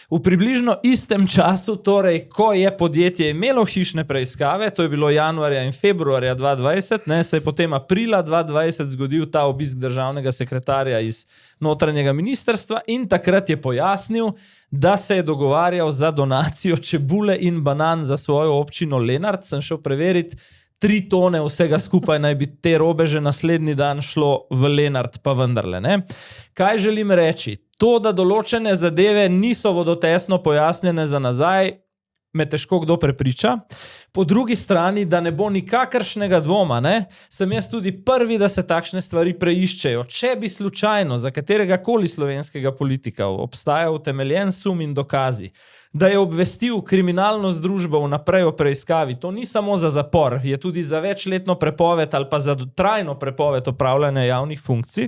V približno istem času, torej, ko je podjetje imelo hišne preiskave, to je bilo januarja in februarja 2020, se je potem aprila 2020 zgodil ta obisk državnega sekretarja iz notranjega ministrstva in takrat je pojasnil, da se je dogovarjal za donacijo čebule in banan za svojo občino Lenart. Sem šel preveriti, 3 tone vsega skupaj naj bi te robe že naslednji dan šlo v Lenart, pa vendarle. Kaj želim reči? To, da določene zadeve niso vodotesno pojasnjene za nazaj, me težko kdo prepriča. Po drugi strani, da ne bo nikakršnega dvoma, sem jaz tudi prvi, da se takšne stvari preiščejo. Če bi slučajno za katerega koli slovenskega politika obstajal utemeljen sum in dokazi, da je obvestil kriminalno združbo vnaprej o preiskavi, to ni samo za zapor, je tudi za večletno prepoved ali pa za trajno prepoved opravljanja javnih funkcij,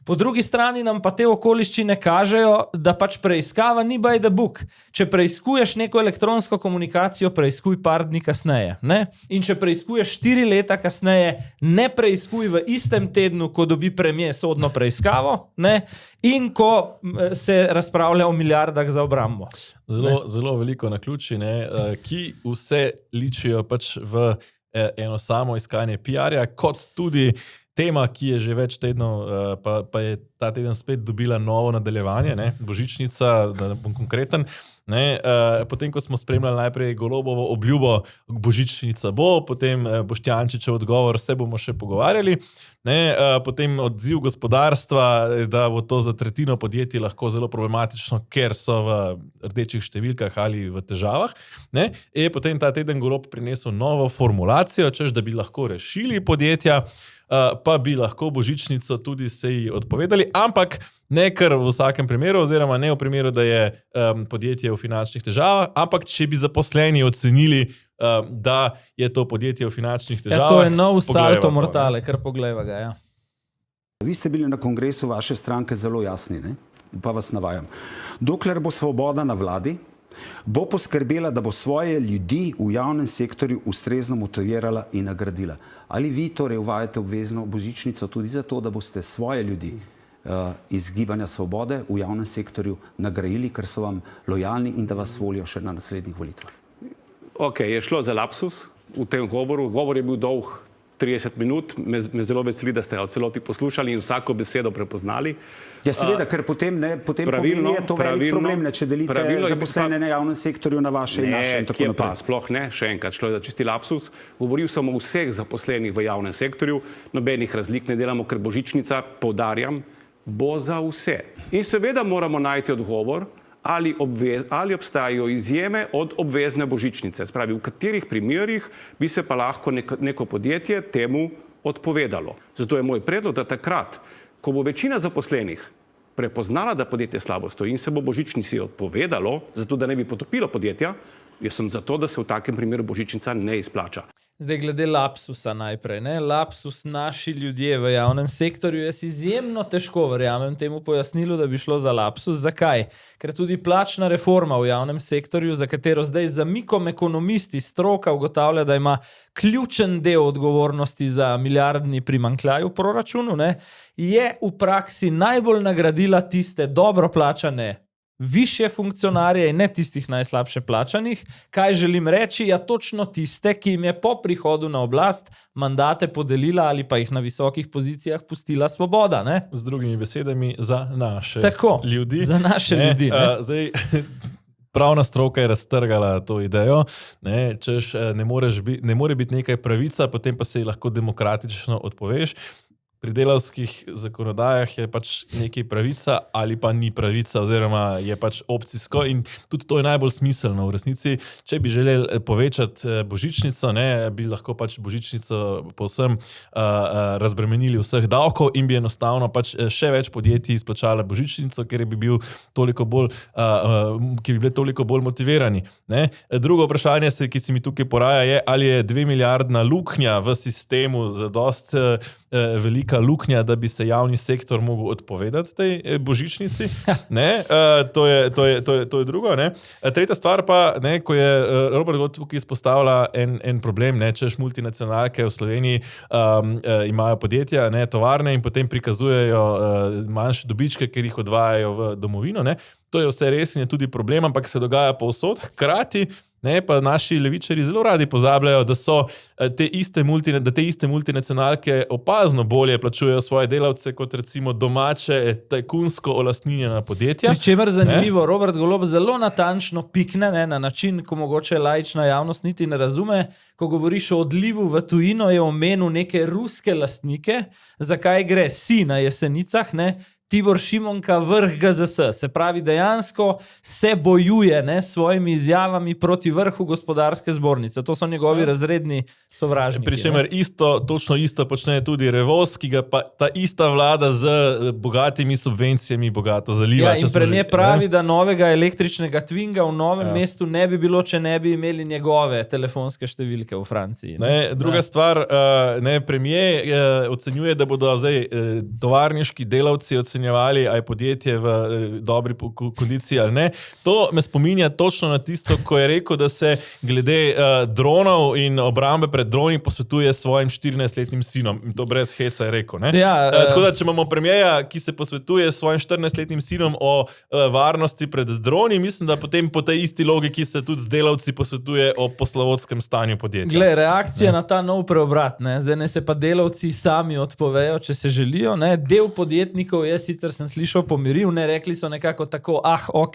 Po drugi strani nam pa te okoliščine kažejo, da pač preiskava ni by the book. Če preiskuješ neko elektronsko komunikacijo, preiskuj par dni kasneje. In če preiskuješ 4 leta kasneje, ne preiskuj v istem tednu, ko dobi premier sodno preiskavo in ko se razpravlja o milijardah za obrambo. Zelo veliko naključij, ki vse ličijo pač v eno samo iskanje PR-ja, kot tudi tema, ki je že več tednov, pa je ta teden spet dobila novo nadaljevanje, božičnica, da ne bom konkreten. Potem, ko smo spremljali najprej Golobovo obljubo, božičnica bo, potem Boštjančičev odgovor, se bomo še pogovarjali, potem odziv gospodarstva, da bo to za tretjino podjetij lahko zelo problematično, ker so v rdečih številkah ali v težavah. Potem ta teden Golob prinesel novo formulacijo, češ da bi lahko rešili podjetja, pa bi lahko božičnico tudi se ji odpovedali, ampak ne kar v vsakem primeru, oziroma ne v primeru, da je podjetje v finančnih težavah, ampak če bi zaposleni ocenili, da je to podjetje v finančnih težavah. To je nov salto mortale, kar poglejva ga. Vi ste bili na kongresu vaše stranke zelo jasni, pa vas navajam. Dokler bo Svoboda na vladi, bo poskrbela, da bo svoje ljudi v javnem sektorju ustrezno motivirala in nagradila. Ali vi torej uvajate obvezno božičnico tudi zato, da boste svoje ljudi iz Gibanja Svobode v javnem sektorju nagradili, ker so vam lojalni in da vas volijo še na naslednjih volitvah? Je šlo za lapsus v tem govoru. Govor je bil dolg 30 minut. Me zelo veseli, da ste ga v celoti poslušali in vsako besedo prepoznali. Ja, seveda, ker potem pomeni je to velik problem, če delite zaposlene na javnem sektorju na vaše in naše in tako naprej. Sploh ne, še enkrat, šlo je za čisti lapsus. Govoril sem o vseh zaposlenih v javnem sektorju, nobenih razlik ne delamo, ker božičnica, poudarjam, bo za vse. In seveda moramo najti odgovor, ali obstajajo izjeme od obvezne božičnice. Spravi, v katerih primerih bi se pa lahko neko podjetje temu odpovedalo. Zato je moj predlog, da takrat, ko bo večina zaposlenih prepoznala, da podjetje slabo stoji in se bo božičnici odpovedalo, zato da ne bi potopilo podjetja, jaz sem zato, da se v takem primeru božičnica ne izplača. Zdaj, glede lapsusa najprej. Ne? Lapsus naši ljudje v javnem sektorju. Jaz izjemno težko verjamem temu pojasnilu, da bi šlo za lapsus. Zakaj? Ker tudi plačna reforma v javnem sektorju, za katero zdaj zamikom ekonomisti stroka ugotavlja, da ima ključen del odgovornosti za milijardni primanjkljaj v proračunu, ne? Je v praksi najbolj nagradila tiste dobro plačane višje funkcionarje in ne tistih najslabše plačanih. Kaj želim reči? Ja, točno tiste, ki jim je po prihodu na oblast mandate podelila ali pa jih na visokih pozicijah pustila svoboda. Ne? Z drugimi besedami, za naše ljudi. Za naše ljudi. Zdaj, pravna stroka je raztrgala to idejo, ne, češ, ne more biti nekaj pravica, potem pa se ji lahko demokratično odpoveš. Pri delavskih zakonodajah je pač nekaj pravica ali pa ni pravica oziroma je pač opcijsko in tudi to je najbolj smiselno. V resnici, če bi želeli povečati božičnico, ne, bi lahko pač božičnico povsem razbremenili vseh davkov in bi enostavno pač še več podjetij izplačala božičnico, ker bi bile toliko bolj motivirani. Ne. Drugo vprašanje, ki se mi tukaj poraja, je, ali je 2 milijardna luknja v sistemu za dost velika luknja, da bi se javni sektor mogel odpovedati tej božičnici. Ne? To je drugo. Ne? Tretja stvar pa, ne, ko je Robert Golob tukaj izpostavlja en problem, ne, češ multinacionalke v Sloveniji imajo podjetja, ne, tovarne in potem prikazujejo manjše dobičke, ker jih odvajajo v domovino. Ne? To je vse res in je tudi problem, ampak se dogaja povsod. Hkrati ne, pa naši levičari zelo radi pozabljajo, da so te iste multinacionalke opazno bolje plačujejo svoje delavce kot recimo domače tajkunsko olastninjena podjetja. Pričemer zanimivo, Robert Golob zelo natančno pikne, ne, na način, ko mogoče laična javnost niti ne razume, ko govoriš o odlivu v tujino, je omenil neke ruske lastnike, zakaj gre si na Jesenicah, ne, Tibor Šimonka, vrh GZS. Se pravi, dejansko se bojuje, ne, svojimi izjavami proti vrhu gospodarske zbornice. To so njegovi razredni sovražniki. Pričemer točno isto počne tudi Revoz, ki ga pa ta ista vlada z bogatimi subvencijami bogato zaliva. Ja, in premijer pravi, da novega električnega Twinga v Novem mestu ne bi bilo, če ne bi imeli njegove telefonske številke v Franciji. Ne, druga stvar, premijer ocenjuje, da bodo zdaj tovarniški delavci ocenjevali, a je podjetje v dobri kondiciji ali ne. To me spominja točno na tisto, ko je rekel, da se glede dronov in obrambe pred droni posvetuje svojim 14-letnim sinom. In to brez heca je rekel. Ne? Ja, tako da, če imamo premijeja, ki se posvetuje svojim 14-letnim sinom o varnosti pred droni, mislim, da potem po tej isti logiki se tudi z delavci posvetuje o poslovodskem stanju podjetja. Glej, reakcija na ta nov preobrat. Ne? Zdaj ne se pa delavci sami odpovejo, če se želijo. Ne? Del podjetnikov je sicer sem slišal pomiril, ne, rekli so nekako tako,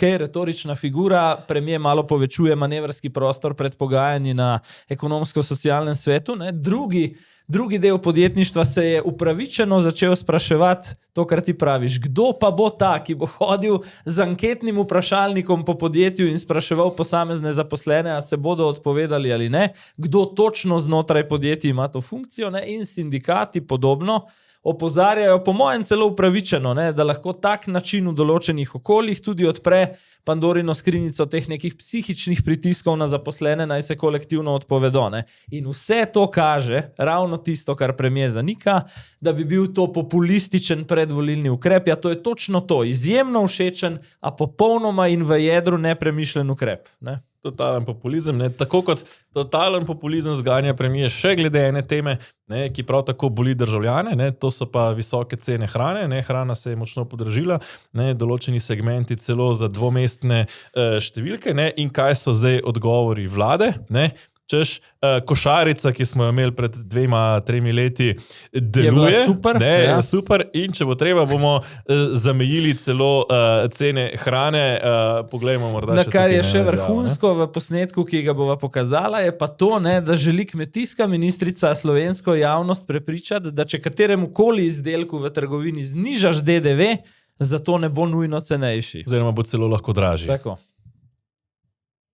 retorična figura, premijer malo povečuje manevrski prostor pred pogajanji na ekonomsko-socialnem svetu. Ne. Drugi del podjetništva se je upravičeno začel spraševati to, kar ti praviš. Kdo pa bo ta, ki bo hodil z anketnim vprašalnikom po podjetju in spraševal posamezne zaposlene, a se bodo odpovedali ali ne? Kdo točno znotraj podjetij ima to funkcijo? Ne? In sindikati podobno opozarjajo, po mojem celo upravičeno, ne, da lahko tak način v določenih okoljih tudi odpre Pandorino skrinjico teh nekih psihičnih pritiskov na zaposlene, naj se kolektivno odpovedo. Ne. In vse to kaže, ravno tisto, kar premijer zanika, da bi bil to populističen predvolilni ukrep. Ja, to je točno to, izjemno všečen, a popolnoma in v jedru nepremišljen ukrep. Ne. Totalen populizem, ne? Tako kot totalen populizem zganja premijer še glede ene teme, ne? Ki prav tako boli državljane, ne? To so pa visoke cene hrane, ne? Hrana se je močno podražila, ne? Določeni segmenti celo za dvomestne številke, ne? In kaj so zdaj odgovori vlade, ne? Češ, košarica, ki smo jo imeli pred 2-3 leti, deluje. Super, ne, ja. Super. In če bo treba, bomo zamejili celo cene hrane. Poglejmo morda še kar je še vrhunsko v posnetku, ki ga bova pokazala, je pa to, ne, da želi kmetijska ministrica slovensko javnost prepričati, da če kateremu koli izdelku v trgovini znižaš DDV, zato ne bo nujno cenejši. Oziroma bo celo lahko dražji. Tako.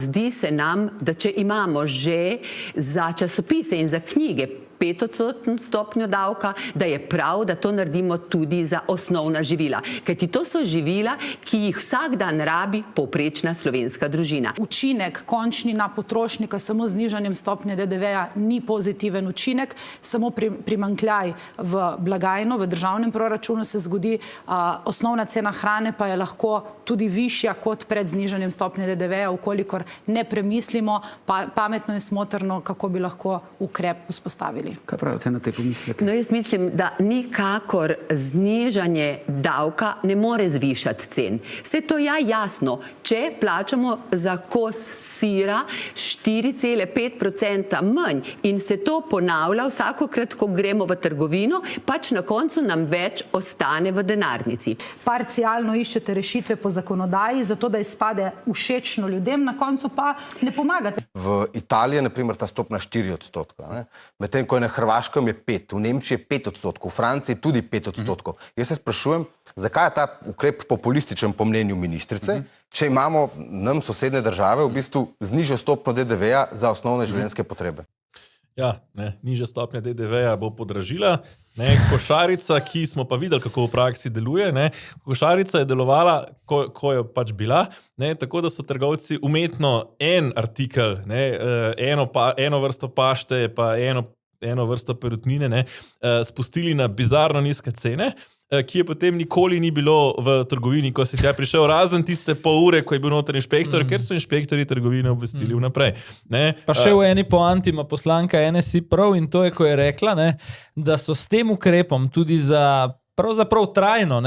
Zdi se nam, da če imamo že za časopise in za knjige 5% stopnjo davka, da je prav, da to naredimo tudi za osnovna živila. Kajti to so živila, ki jih vsak dan rabi povprečna slovenska družina. Učinek končni na potrošnika samo z znižanjem stopnje DDV-ja ni pozitiven učinek, samo primanjkljaj v blagajno, v državnem proračunu se zgodi, osnovna cena hrane pa je lahko tudi višja kot pred znižanjem stopnje DDV-ja, ukolikor ne premislimo pametno in smotrno, kako bi lahko ukrep vzpostavili. Kaj pravite na te pomisleke? No, jaz mislim, da nikakor znižanje davka ne more zvišati cen. Vse to je jasno. Če plačamo za kos sira 4,5% manj in se to ponavlja vsakokrat, ko gremo v trgovino, pač na koncu nam več ostane v denarnici. Parcialno iščete rešitve po zakonodaji, zato da izpade všečno ljudem, na koncu pa ne pomagate. V Italiji je, na primer, ta stopna 4%, medtem ko je na Hrvaškem je 5%, v Nemčiji je 5%, v Franciji tudi 5%. Jaz se sprašujem, zakaj je ta ukrep populističen po mnenju ministrice, če imamo nam sosednje države v bistvu z nižjo stopnjo DDV-ja za osnovne življenjske potrebe. Ja, nižja stopnja DDV-ja bo podražila. Košarica, ki smo pa videli, kako v praksi deluje, košarica je delovala, ko je pač bila, tako da so trgovci umetno en artikel, eno vrsto pašte pa eno vrsto perutnine spustili na bizarno nizke cene, ki je potem nikoli ni bilo v trgovini, ko si tja prišel, razen tiste pol ure, ko je bil noter inšpektor, ker so inšpektori trgovine obvestili vnaprej. Pa še v eni poanti ima poslanka NSI prav in to je, ko je rekla, da so s tem ukrepom tudi za pravzaprav trajno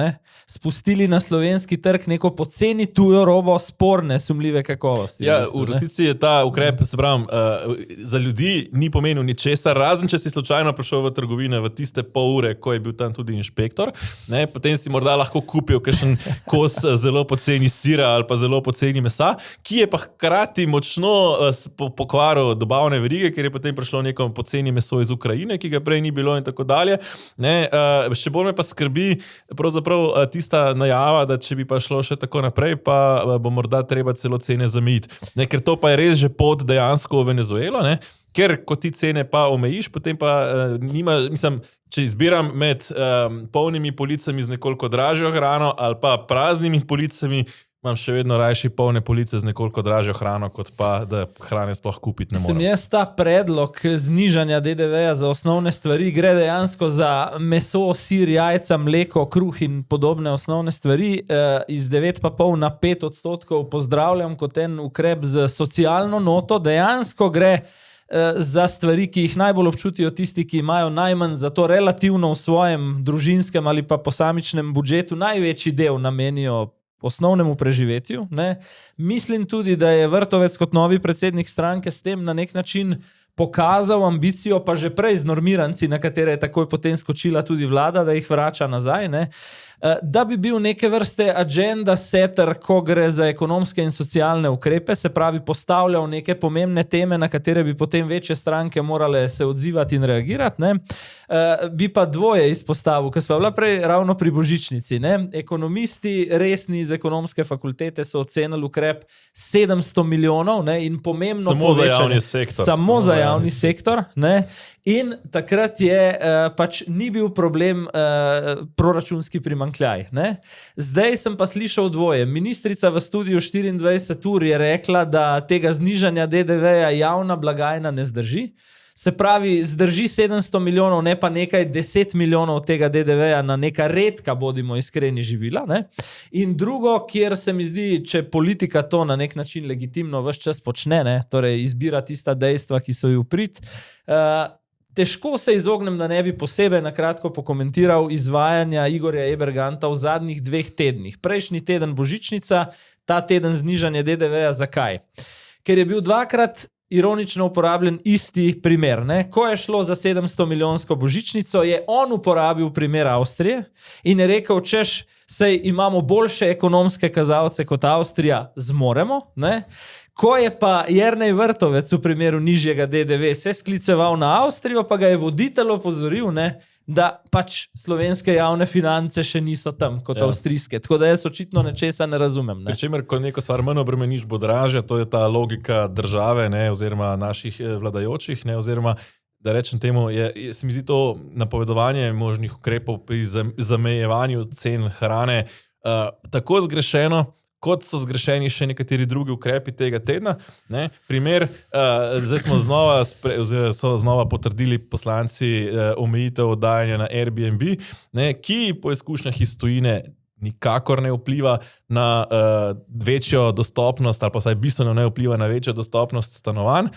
spustili na slovenski trg neko poceni tujo robo sporne, sumljive kakovosti. Ja, v resnici je ta ukrep, se pravim, za ljudi ni pomenil ničesar, razen če si slučajno prišel v trgovine v tiste pol ure, ko je bil tam tudi inšpektor, potem si morda lahko kupil kakšen kos zelo poceni sira ali pa zelo poceni mesa, ki je pa hkrati močno pokvaril dobavne verige, ker je potem prišlo neko poceni meso iz Ukrajine, ki ga prej ni bilo in tako dalje. Še bolj me pa skrbi pravzaprav tista najava, da če bi pa šlo še tako naprej, pa bo morda treba celo cene zamejiti. Ker to pa je res že pot dejansko v Venezuelo, ker ko ti cene pa omejiš, potem pa če izbiram med polnimi policami z nekoliko dražjo hrano ali pa praznimi policami, imam še vedno rajši polne police z nekoliko dražjo hrano, kot pa, da hrane sploh kupiti ne morem. Jaz ta predlog znižanja DDV-ja za osnovne stvari gre dejansko za meso, sir, jajca, mleko, kruh in podobne osnovne stvari iz 9,5 na 5% pozdravljam kot en ukrep z socialno noto. Dejansko gre za stvari, ki jih najbolj občutijo tisti, ki imajo najmanj za to relativno v svojem družinskem ali pa posamičnem budžetu največji del namenijo osnovnemu preživetju. Mislim tudi, da je Vrtovec kot novi predsednik stranke s tem na nek način pokazal ambicijo, pa že prej z normiranci, na katere je takoj potem skočila tudi vlada, da jih vrača nazaj, da bi bil neke vrste agenda setter, ko gre za ekonomske in socialne ukrepe, se pravi postavljal neke pomembne teme, na katere bi potem večje stranke morale se odzivati in reagirati. Bi pa dvoje izpostavil, ker smo bila prej ravno pri božičnici. Ekonomisti resni iz ekonomske fakultete so ocenili ukrep 700 milijonov in pomembno samo povečanje. Za javni sektor. Samo za javni sektor. In takrat je pač ni bil problem proračunski primanjkljaj. Zdaj sem pa slišal dvoje. Ministrica v studiu 24 ur je rekla, da tega znižanja DDV-ja javna blagajna ne zdrži. Se pravi, zdrži 700 milijonov, ne pa nekaj 10 milijonov tega DDV-ja na neka redka, bodimo iskreni, živila. In drugo, kjer se mi zdi, če politika to na nek način legitimno ves čas počne, torej izbira tista dejstva, ki so ji v prid, težko se izognem, da ne bi posebej na kratko pokomentiral izvajanja Igorja Eberganta v zadnjih 2 tednih. Prejšnji teden božičnica, ta teden znižanje DDV-ja. Zakaj? Ker je bil dvakrat ironično uporabljen isti primer. Ko je šlo za 700 milijonsko božičnico, je on uporabil primer Avstrije in je rekel, češ, sej imamo boljše ekonomske kazalce kot Avstrija, zmoremo. Ko je pa Jernej Vrtovec v primeru nižjega DDV se skliceval na Avstrijo, pa ga je voditelj opozoril, da pač slovenske javne finance še niso tam kot avstrijske. Tako da jaz očitno nečesa ne razumem. Pričemer, ko neko stvar manj obremeniš, bo dražja, to je ta logika države, oziroma naših vladajočih, oziroma da rečem temu, se mi zdi to napovedovanje možnih ukrepov pri zamejevanju cen hrane tako zgrešeno, kot so zgrešeni še nekateri drugi ukrepi tega tedna. Ne? Primer, zdaj smo znova potrdili poslanci omejitev oddajanja na Airbnb, ne? Ki po izkušnjah iz tujine nikakor ne vpliva na večjo dostopnost ali pa vsaj bistveno ne vpliva na večjo dostopnost stanovanj.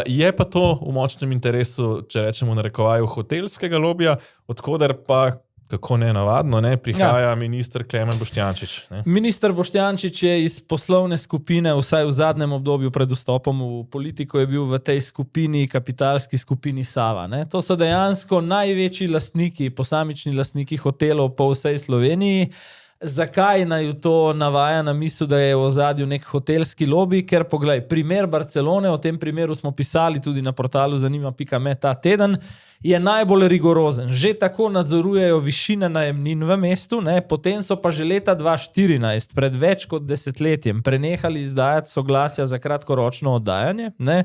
Je pa to v močnem interesu, če rečemo v narekovaju, hotelskega lobija, odkoder pa kako nenavadno, prihaja minister Klemen Boštjančič. Ne? Minister Boštjančič je iz poslovne skupine, vsaj v zadnjem obdobju pred vstopom v politiko, je bil v tej skupini, kapitalski skupini Sava. Ne? To so dejansko največji lastniki, posamični lastniki hotelov po vsej Sloveniji. Zakaj naj to navaja na misel, da je v ozadju nek hotelski lobby? Ker poglej, primer Barcelone, o tem primeru smo pisali tudi na portalu zanima.me ta teden, je najbolj rigorozen. Že tako nadzorujejo višine najemnin v mestu, ne? Potem so pa že leta 2014, pred več kot desetletjem, prenehali izdajati soglasja za kratkoročno oddajanje, ne?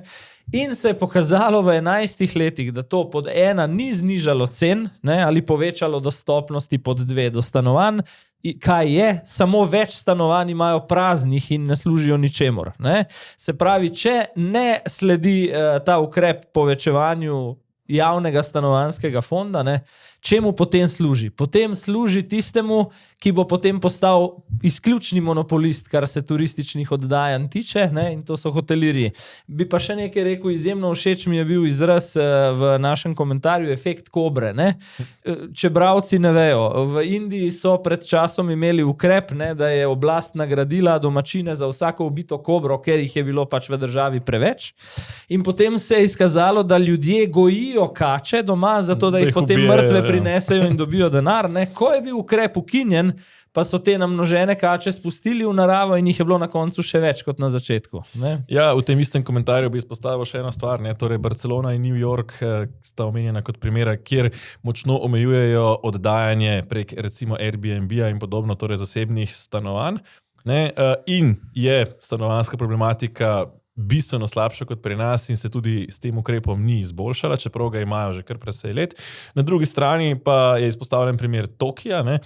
In se je pokazalo v 11 letih, da to pod ena ni znižalo cen, ne? Ali povečalo dostopnosti pod dve do stanovanj. Kaj je? Samo več stanovanj imajo praznih in ne služijo ničemur. Ne? Se pravi, če ne sledi ta ukrep povečevanju javnega stanovanjskega fonda, ne, čemu potem služi? Potem služi tistemu, ki bo potem postal izključni monopolist, kar se turističnih oddajanj tiče, ne, in to so hotelirji. Bi pa še nekaj rekel, izjemno všeč mi je bil izraz v našem komentarju efekt kobre. Ne. Če bralci ne vejo, v Indiji so pred časom imeli ukrep, ne, da je oblast nagradila domačine za vsako ubito kobro, ker jih je bilo pač v državi preveč. In potem se je izkazalo, da ljudje gojijo kače doma, zato da jih potem mrtve prinesejo in dobijo denar. Ne. Ko je bil ukrep ukinjen, pa so te namnožene kače spustili v naravo in jih je bilo na koncu še več kot na začetku. Ne? Ja, v tem istem komentarju bi izpostavil še eno stvar. Ne? Torej, Barcelona in New York sta omenjena kot primera, kjer močno omejujejo oddajanje prek recimo Airbnb-a in podobno, torej zasebnih stanovanj. Ne? In je stanovanjska problematika bistveno slabša kot pri nas in se tudi s tem ukrepom ni izboljšala, čeprav ga imajo že kar precej let. Na drugi strani pa je izpostavljen primer Tokija, ne,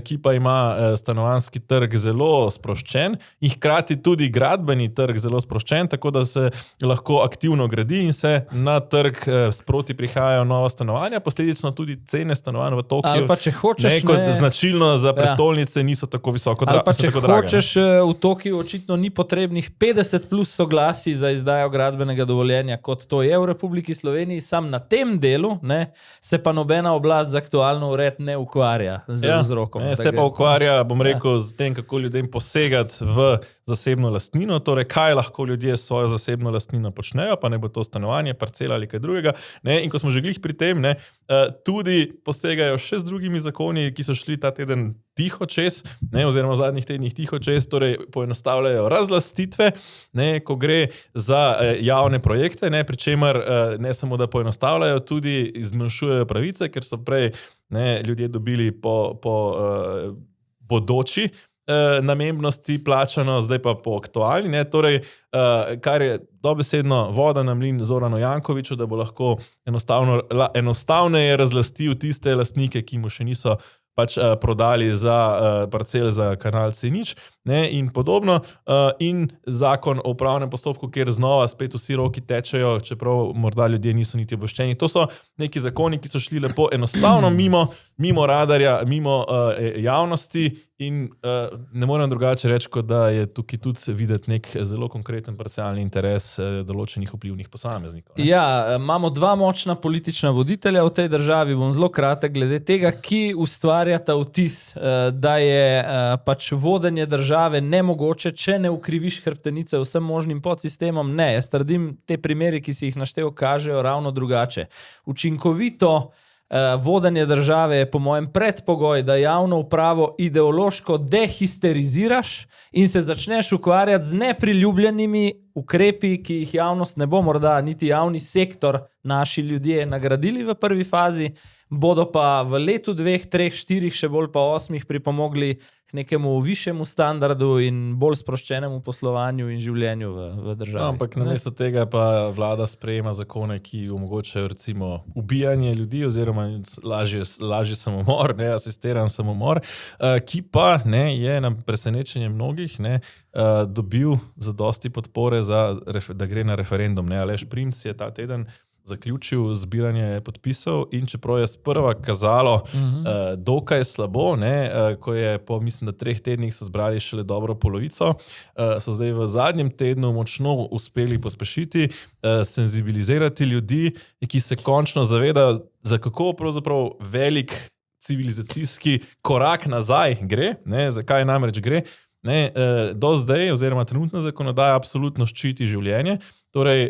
ki pa ima stanovanjski trg zelo sproščen in hkrati tudi gradbeni trg zelo sproščen, tako da se lahko aktivno gradi in se na trg sproti prihajajo nova stanovanja, posledično tudi cene stanovanj v Tokiju. Ali pa če hočeš, kot značilno za prestolnice niso tako visoko drage. Ali pa če hočeš, v Tokiju očitno ni potrebnih 50 plus soglasij za izdajo gradbenega dovoljenja, kot to je v Republiki Sloveniji, sam na tem delu, ne, se pa nobena oblast za aktualno ured ne ukvarja z vzrokom. Se pa ukvarja, bom rekel, z tem, kako ljudem posegati v zasebno lastnino, torej kaj lahko ljudje s svojo zasebno lastnino počnejo, pa ne bo to stanovanje, parcela ali kaj drugega. Ne, in ko smo že glih pri tem, ne, tudi posegajo še z drugimi zakoni, ki so šli ta teden tiho čez, ne, oziroma v zadnjih tednih tiho čez, torej poenostavljajo razlastitve, ne, ko gre za javne projekte, ne, pri čemer ne samo, da poenostavljajo, tudi zmanjšujejo pravice, ker so prej ljudje dobili po bodoči namembnosti plačano, zdaj pa po aktualni. Ne, torej, kar je dobesedno voda na mlin Zoranu Jankoviću, da bo lahko enostavneje razlastil tiste lastnike, ki mu še niso pač prodali za parcel za kanal C0, ne, in podobno. In zakon o upravnem postopku, kjer znova spet vsi roki tečejo, čeprav morda ljudje niso niti obveščeni. To so neki zakoni, ki so šli lepo enostavno mimo radarja, mimo javnosti in ne morem drugače reči, kot da je tukaj tudi videti nek zelo konkreten parcialni interes določenih vplivnih posameznikov. Ne? Ja, imamo dva močna politična voditelja v tej državi, bom zelo kratek glede tega, ki ustvarjata vtis, da je pač vodenje države nemogoče, če ne ukriviš hrbtenice vsem možnim podsistemom. Ne, jaz trdim, te primeri, ki si jih naštel, kažejo ravno drugače. Učinkovito vodenje države je po mojem predpogoj, da javno upravo ideološko dehisteriziraš in se začneš ukvarjati z nepriljubljenimi ukrepi, ki jih javnost ne bo morda niti javni sektor, naši ljudje nagradili v prvi fazi, bodo pa v letu 2, 3, 4, še bolj pa 8 pripomogli k nekemu višjemu standardu in bolj sproščenemu poslovanju in življenju v državi. Ampak namesto tega pa vlada sprejema zakone, ki omogočajo recimo ubijanje ljudi oziroma lažji samomor, asistiran samomor, ki pa je na presenečenje mnogih dobil zadosti podpore, da gre na referendum. Aleš Primc je ta teden zaključil zbiranje podpisov in čeprav je sprva kazalo dokaj slabo, ko je po, mislim, da 3 tednih so zbrali šele dobro polovico, so zdaj v zadnjem tednu močno uspeli pospešiti, senzibilizirati ljudi, ki se končno zavedajo, za kako pravzaprav velik civilizacijski korak nazaj gre, zakaj namreč gre. Do zdaj, oziroma trenutna zakonodaja absolutno ščiti življenje, torej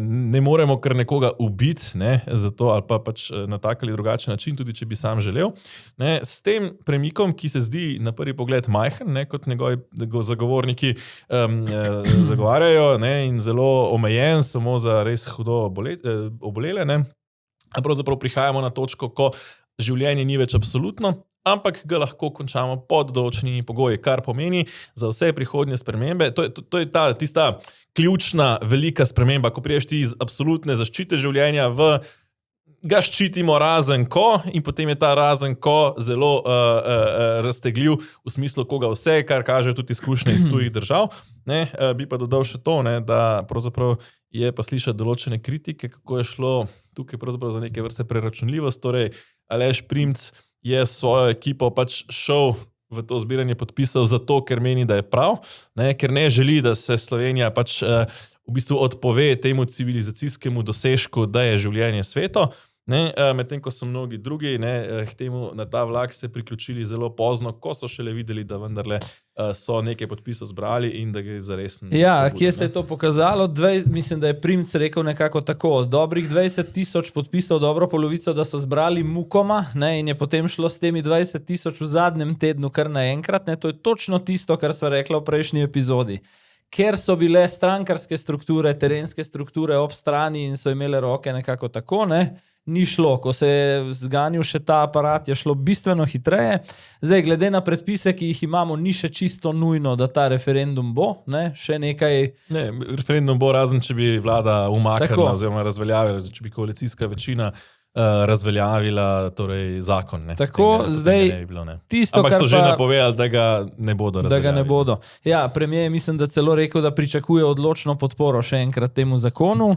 ne moremo kar nekoga ubiti, zato ali pa pač na tak ali drugačen način, tudi če bi sam želel. S tem premikom, ki se zdi na prvi pogled majhen, kot njegovi zagovorniki zagovarjajo, in zelo omejen, samo za res hudo obolele, pravzaprav prihajamo na točko, ko življenje ni več absolutno, ampak ga lahko končamo pod določenimi pogoji, kar pomeni za vse prihodnje spremembe. To je tista ključna velika sprememba, ko priješ ti iz absolutne zaščite življenja v ga ščitimo razen ko in potem je ta razen ko zelo raztegljiv v smislu koga vse, kar kažejo tudi izkušnje iz tujih držav. Bi pa dodal še to, da pravzaprav je pa slišati določene kritike, kako je šlo tukaj pravzaprav za neke vrste preračunljivost. Torej, Aleš Primc je svojo ekipo pač šel v to zbiranje podpisov zato, ker meni, da je prav, ker ne želi, da se Slovenija pač v bistvu odpove temu civilizacijskemu dosežku, da je življenje sveto, medtem ko so mnogi drugi k temu na ta vlak se priključili zelo pozno, ko so šele videli, da vendarle so nekaj podpisov zbrali in da gre za resno. Ja, kje se je to pokazalo? Mislim, da je Primc rekel nekako tako, dobrih 20,000 podpisov, dobro polovico, da so zbrali mukoma, in je potem šlo s temi 20,000 v zadnjem tednu kar naenkrat. To je točno tisto, kar sva rekla v prejšnji epizodi. Ker so bile strankarske strukture, terenske strukture ob strani in so imele roke nekako tako, ni šlo. Ko se je zganil še ta aparat, je šlo bistveno hitreje. Zdaj, glede na predpise, ki jih imamo, ni še čisto nujno, da ta referendum bo, še nekaj... Referendum bo razen, če bi vlada umaknila oziroma razveljavila, če bi koalicijska večina razveljavila zakon. Tako, zdaj, tisto, ampak so že napovedali, da ga ne bodo razveljavili. Da ga ne bodo. Ja, premier je, mislim, da celo rekel, da pričakuje odločno podporo še enkrat temu zakonu.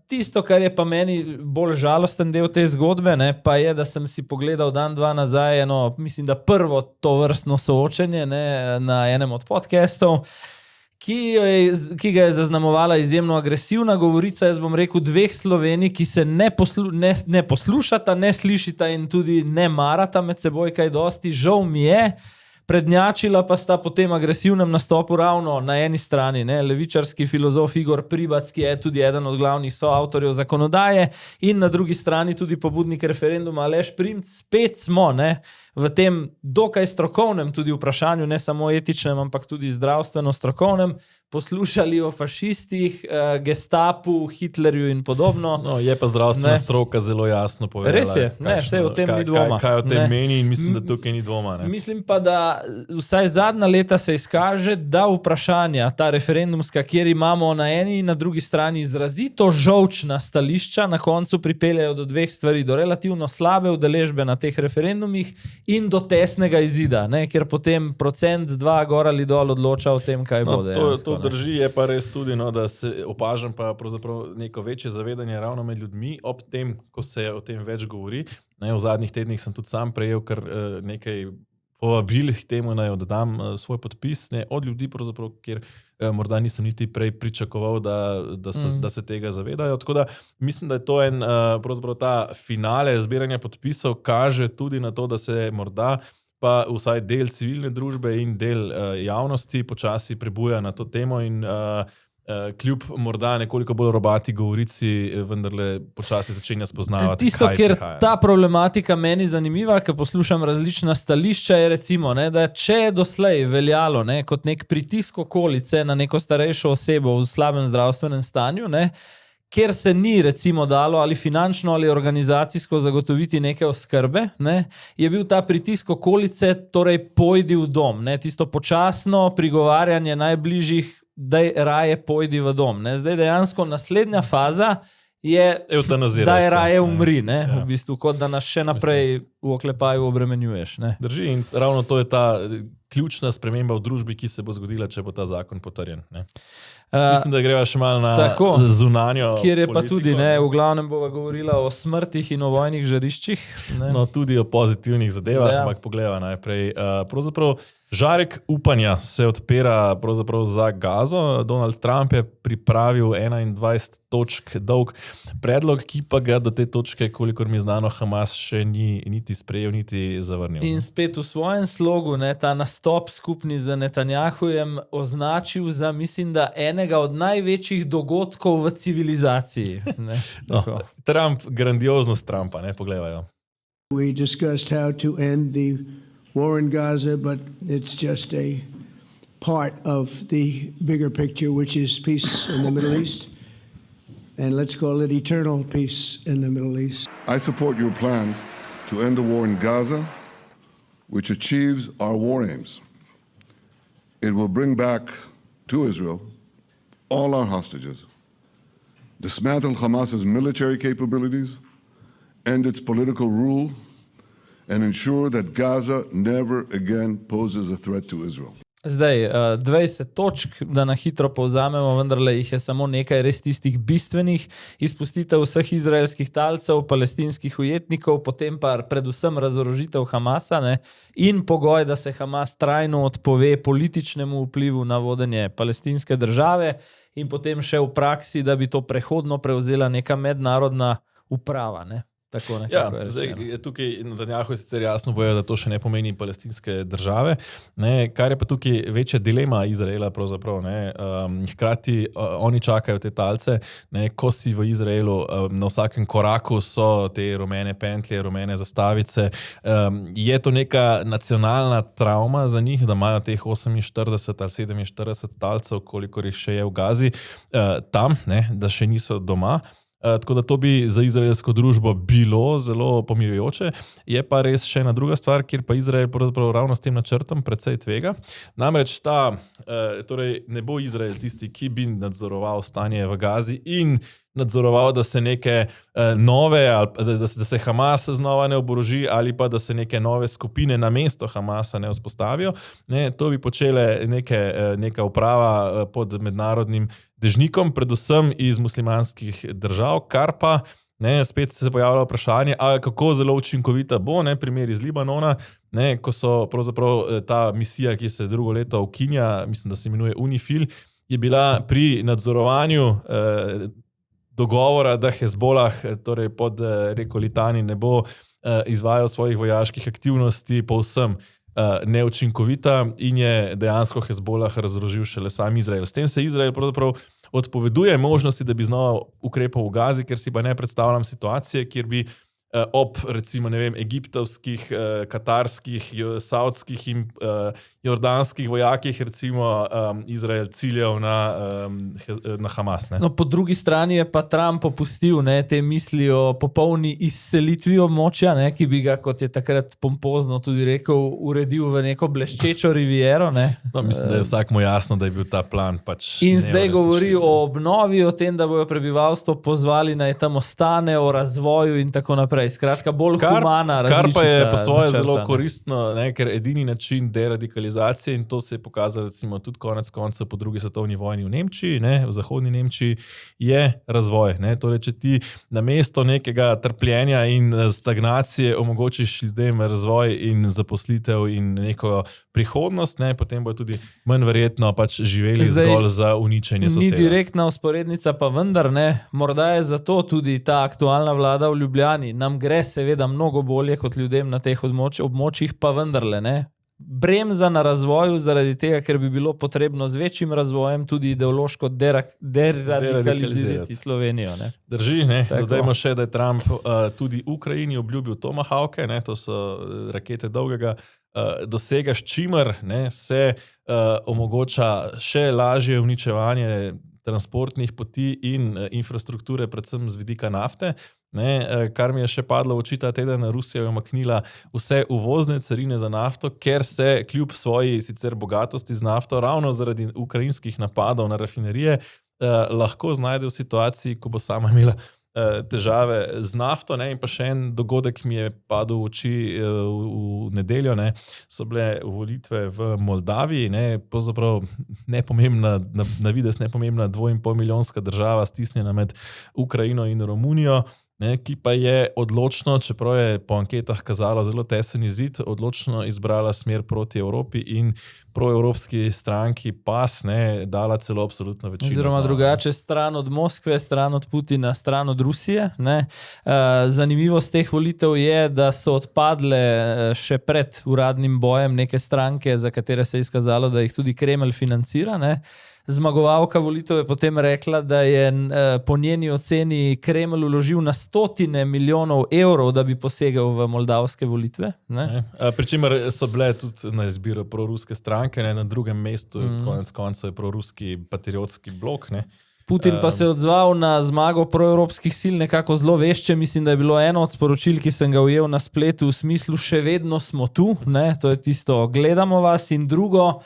Tisto, kar je pa meni bolj žalosten del te zgodbe, pa je, da sem si pogledal dan, dva nazaj mislim, da prvo to vrstno soočenje na enem od podcastov, ki ga je zaznamovala izjemno agresivna govorica, jaz bom rekel, 2 Slovenij, ki se ne poslušata, ne slišita in tudi ne marata med seboj kaj dosti. Žal mi je, prednjačila pa sta po tem agresivnem nastopu ravno na eni strani, levičarski filozof Igor Pribac, ki je tudi eden od glavnih soavtorjev zakonodaje, in na drugi strani tudi pobudnik referenduma Aleš Primc. Spet smo v tem dokaj strokovnem tudi vprašanju, ne samo etičnem, ampak tudi zdravstveno strokovnem, poslušali o fašistih, gestapu, Hitlerju in podobno. No, je pa zdravstvena stroka zelo jasno povedala. Res je, vse o tem ni dvoma. Kaj o tem meni in mislim, da tukaj ni dvoma. Mislim pa, da vsaj zadnja leta se izkaže, da vprašanja, ta referendumska, kjer imamo na eni in na drugi strani izrazito žolčna stališča, na koncu pripeljajo do 2 stvari, do relativno slabe udeležbe na teh referendumih in do tesnega izida, kjer potem 1%, 2% gor ali dol odloča o tem, kaj bo dejansko. To drži, je pa res tudi, da se opažam pa pravzaprav neko večje zavedanje ravno med ljudmi ob tem, ko se o tem več govori. V zadnjih tednih sem tudi sam prejel kar nekaj povabil k temu, naj oddam svoj podpis od ljudi, pravzaprav, kjer morda nisem niti prej pričakoval, da se tega zavedajo. Tako da mislim, da je to pravzaprav ta finale zbiranja podpisov kaže tudi na to, da se morda pa vsaj del civilne družbe in del javnosti počasi prebuja na to temo in kljub morda nekoliko bolj robati govorici vendarle počasi začenja spoznavati, tisto, kaj ker prihaja. Ta problematika meni zanimiva, ker poslušam različna stališča, je recimo, da če je doslej veljalo kot nek pritisk okolice na neko starejšo osebo v slabem zdravstvenem stanju, kjer se ni recimo dalo ali finančno ali organizacijsko zagotoviti neke oskrbe, ne, je bil ta pritisk okolice, torej pojdi v dom, ne, tisto počasno prigovarjanje najbližjih, daj raje pojdi v dom. Ne. Zdaj dejansko naslednja faza je, da je raje umri, ne, v bistvu, kot da nas še naprej v oklepaju obremenjuješ. Ne. Drži, in ravno to je ta ključna sprememba v družbi, ki se bo zgodila, če bo ta zakon potrjen. Ne. Mislim, da greva še malo na zunanjo kjer je politiko, pa tudi, ne, v glavnem bova govorila o smrtih in o vojnih žariščih. Ne. No, tudi o pozitivnih zadevah, ampak poglejva najprej. Pravzaprav žarek upanja se odpira pravzaprav za Gazo. Donald Trump je pripravil 21 točk dolg predlog, ki pa ga do te točke, kolikor mi je znano, Hamas še ni niti sprejel, niti zavrnil. In spet v svojem slogu, ne, ta nastop skupni z Netanjahujem označil za, mislim, da enega od največjih dogodkov v civilizaciji. Ne, Trump, grandioznost Trumpa, ne, pogledajo. We discussed how to end the war in Gaza, but it's just a part of the bigger picture, which is peace in the Middle East. And let's call it eternal peace in the Middle East. I support your plan to end the war in Gaza, which achieves our war aims. It will bring back to Israel all our hostages, dismantle Hamas's military capabilities, end its political rule, and ensure that Gaza never again poses a threat to Israel. Zdaj, 20 točk, da na hitro povzamemo, vendarle jih je samo nekaj res tistih bistvenih, izpustitev vseh izraelskih talcev, palestinskih ujetnikov, potem pa predvsem razorožitev Hamasa, ne, in pogoj, da se Hamas trajno odpove političnemu vplivu na vodenje palestinske države in potem še v praksi, da bi to prehodno prevzela neka mednarodna uprava, ne. Tukaj Netanjahu sicer jasno bojo, da to še ne pomeni palestinske države, ne, kar je pa tukaj večja dilema Izraela pravzaprav. Hkrati oni čakajo te talce, ne, ko si v Izraelu na vsakem koraku so te rumene pentlje, rumene zastavice. Je to neka nacionalna travma za njih, da imajo teh 48 ali 47 talcev, kolikor jih še je v Gazi, tam, ne, da še niso doma. Tako da to bi za izraelsko družbo bilo zelo pomirjujoče. Je pa res še ena druga stvar, kjer pa Izrael pravzaprav ravno s tem načrtom precej tvega. Namreč torej ne bo Izrael tisti, ki bi nadzoroval stanje v Gazi in nadzoroval, da se neke nove, da se Hamas znova ne oboroži ali pa da se neke nove skupine na mesto Hamasa ne vzpostavijo. Ne, to bi počele neka uprava pod mednarodnim dežnikom, predvsem iz muslimanskih držav, kar pa ne, spet se pojavlja vprašanje, kako zelo učinkovita bo, ne, primer iz Libanona, ne, ko so pravzaprav ta misija, ki se drugo leto ukinja, mislim, da se imenuje UNIFIL, je bila pri nadzorovanju dogovora, da Hezbolah, torej pod reko Litani, ne bo izvajal svojih vojaških aktivnosti povsem neučinkovita in je dejansko Hezbolah razorožil šele sam Izrael. S tem se Izrael pravzaprav odpoveduje možnosti, da bi znova ukrepal v Gazi, ker si pa ne predstavljam situacije, kjer bi ob, recimo, ne vem, egiptovskih, katarskih, saudskih in jordanskih vojakih, recimo, Izrael ciljal na Hamas. Ne? No, po drugi strani je pa Trump popustil, ne, te misli o popolni izselitvi območja, ne, ki bi ga, kot je takrat pompozno tudi rekel, uredil v neko bleščečo riviero. Ne. No, mislim, da je vsakmu jasno, da je bil ta plan pač in zdaj govori o obnovi, o tem, da bojo prebivalstvo pozvali, naj tam ostane, o razvoju in tako naprej. Skratka, bolj humana različica. Kar pa je po svoje zelo koristno, ne, ker edini način deradikalizacije, in to se je pokazalo recimo tudi konec koncev po drugi svetovni vojni v Nemčiji, ne, v zahodni Nemčiji, je razvoj. Ne. Torej, če ti namesto nekega trpljenja in stagnacije omogočiš ljudem razvoj in zaposlitev in neko prihodnost, ne, potem bojo tudi manj verjetno pač živeli zgolj za uničenje soseda. Ni direktna usporednica, pa vendar ne. Morda je zato tudi ta aktualna vlada v Ljubljani. Nam gre seveda mnogo bolje kot ljudem na teh območjih, pa vendarle ne. Bremza na razvoju zaradi tega, ker bi bilo potrebno z večjim razvojem tudi ideološko deradikalizirati Slovenijo. Ne. Drži, ne. Dodajmo še, da je Trump tudi Ukrajini obljubil Tomahawke, ne, to so rakete dolgega dosega, s čimer ne, se omogoča še lažje uničevanje transportnih poti in infrastrukture, predvsem z vidika nafte. Kar mi je še padlo v oči ta teden, Rusija je umaknila vse uvozne carine za nafto, ker se kljub svoji sicer bogatosti z nafto, ravno zaradi ukrajinskih napadov na rafinerije, lahko znajde v situaciji, ko bo sama imela težave z nafto. In pa še en dogodek mi je padel v oči v nedeljo, so bile volitve v Moldaviji, pravzaprav nepomembna, na vides nepomembna 2,5 milijonska država stisnjena med Ukrajino in Romunijo, ki pa je odločno, čeprav je po anketah kazalo zelo tesen izid, odločno izbrala smer proti Evropi in proevropski stranki PAS dala celo absolutno večino. Oziroma drugače, stran od Moskve, stran od Putina, stran od Rusije. Zanimivost teh volitev je, da so odpadle še pred uradnim bojem neke stranke, za katere se je izkazalo, da jih tudi Kremelj financira. Zmagovalka volitev je potem rekla, da je po njeni oceni Kremelj vložil na 100 milijonov evrov, da bi posegel v moldavske volitve. Pričemer so bile tudi na izbiro proruske stranke, na drugem mestu konec koncev je proruski patriotski blok. Putin pa se je odzval na zmago proevropskih sil nekako zelo vešče. Mislim, da je bilo eno od sporočil, ki sem ga ujel na spletu, v smislu še vedno smo tu, to je tisto, gledamo vas, in drugo,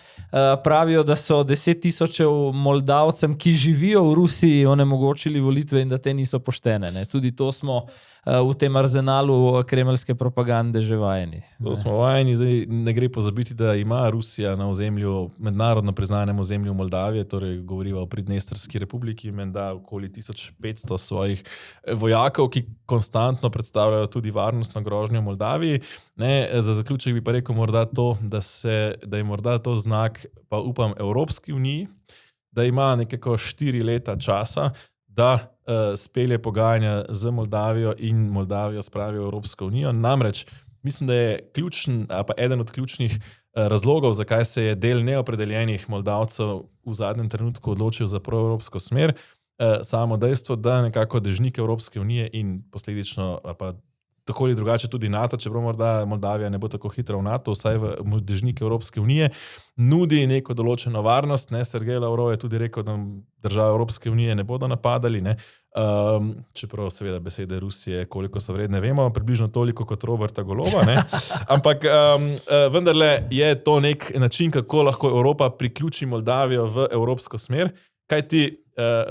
pravijo, da so 10 tisočev Moldavcem, ki živijo v Rusiji, onemogočili volitve in da te niso poštene. Tudi to smo v tem arzenalu kremeljske propagande že vajeni. To smo vajeni, zdaj ne gre pozabiti, da ima Rusija na ozemlju, mednarodno priznanem ozemlju Moldavije, torej govoriva o Pridnestrski republiki, menda okoli 1500 svojih vojakov, ki konstantno predstavljajo tudi varnostno grožnjo Moldaviji. Za zaključek bi pa rekel morda to, da je morda to znak, pa upam, Evropski uniji, da ima nekako 4 leta časa, da spelje pogajanja z Moldavijo in Moldavijo spravi v Evropsko unijo. Namreč, mislim, da je eden od ključnih razlogov, zakaj se je del neopredeljenih Moldavcev v zadnjem trenutku odločil za proevropsko smer, samo dejstvo, da nekako dežnik Evropske unije in posledično, pa tako ali drugače tudi NATO, čeprav morda Moldavija ne bo tako hitro v NATO, vsaj v dežnik Evropske unije, nudi neko določeno varnost. Sergej Lavrov je tudi rekel, da države Evropske unije ne bodo napadali, čeprav seveda besede Rusije, koliko so vredne, vemo, približno toliko kot Roberta Goloba, ampak vendarle je to nek način, kako lahko Evropa priključi Moldavijo v evropsko smer, kajti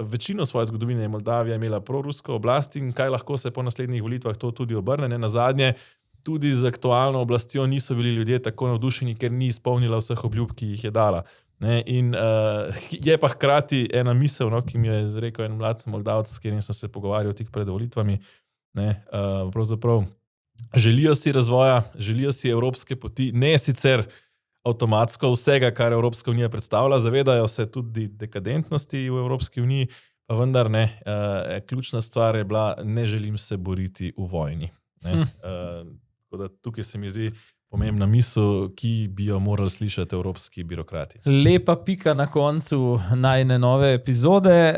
večino svoje zgodovine je Moldavija imela prorusko oblast in kaj lahko se po naslednjih volitvah to tudi obrne. Nazadnje tudi z aktualno oblastjo niso bili ljudje tako navdušeni, ker ni izpolnila vseh obljub, ki jih je dala. In je pa hkrati ena misel, ki mi jo je izrekel en mlad Moldavec, s katerim sem se pogovarjal tik pred volitvami. Pravzaprav želijo si razvoja, želijo si evropske poti, ne sicer avtomatsko vsega, kar Evropska unija predstavlja, zavedajo se tudi dekadentnosti v Evropski uniji, pa vendar ne, ključna stvar je bila, ne želim se boriti v vojni. Tako da tukaj se mi zdi pomembna misel, ki bi jo morali slišati evropski birokrati. Lepa pika na koncu najine nove epizode.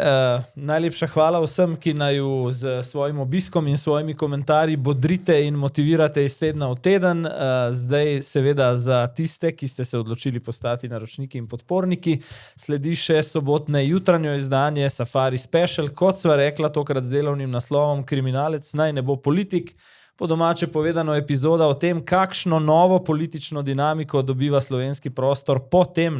Najlepša hvala vsem, ki naju z svojim obiskom in svojimi komentarji bodrite in motivirate iz tedna v teden. Zdaj seveda za tiste, ki ste se odločili postati naročniki in podporniki, sledi še sobotne jutranjo izdanje Safari Special, kot sva rekla, tokrat z delovnim naslovom Kriminalec naj ne bo politik. Po domače povedano epizoda o tem, kakšno novo politično dinamiko dobiva slovenski prostor po tem,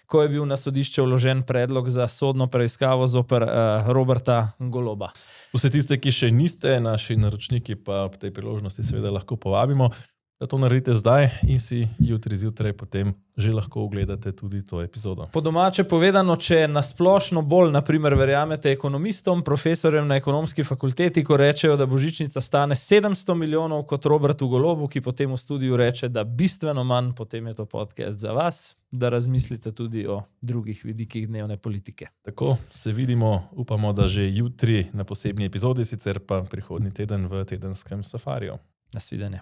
ko je bil na sodišče vložen predlog za sodno preiskavo zoper Roberta Goloba. Vse tiste, ki še niste naši naročniki, pa ob tej priložnosti seveda lahko povabimo, da to naredite zdaj in si jutri zjutraj potem že lahko ogledate tudi to epizodo. Po domače povedano, če nasplošno bolj, naprimer, verjamete ekonomistom, profesorjem na ekonomski fakulteti, ko rečejo, da božičnica stane 700 milijonov kot Robertu Golobu, ki potem v studiu reče, da bistveno manj, potem je to podcast za vas, da razmislite tudi o drugih vidikih dnevne politike. Tako, se vidimo, upamo, da že jutri na posebni epizodi, sicer pa prihodnji teden v tedenskem Safariju. Nasvidenje.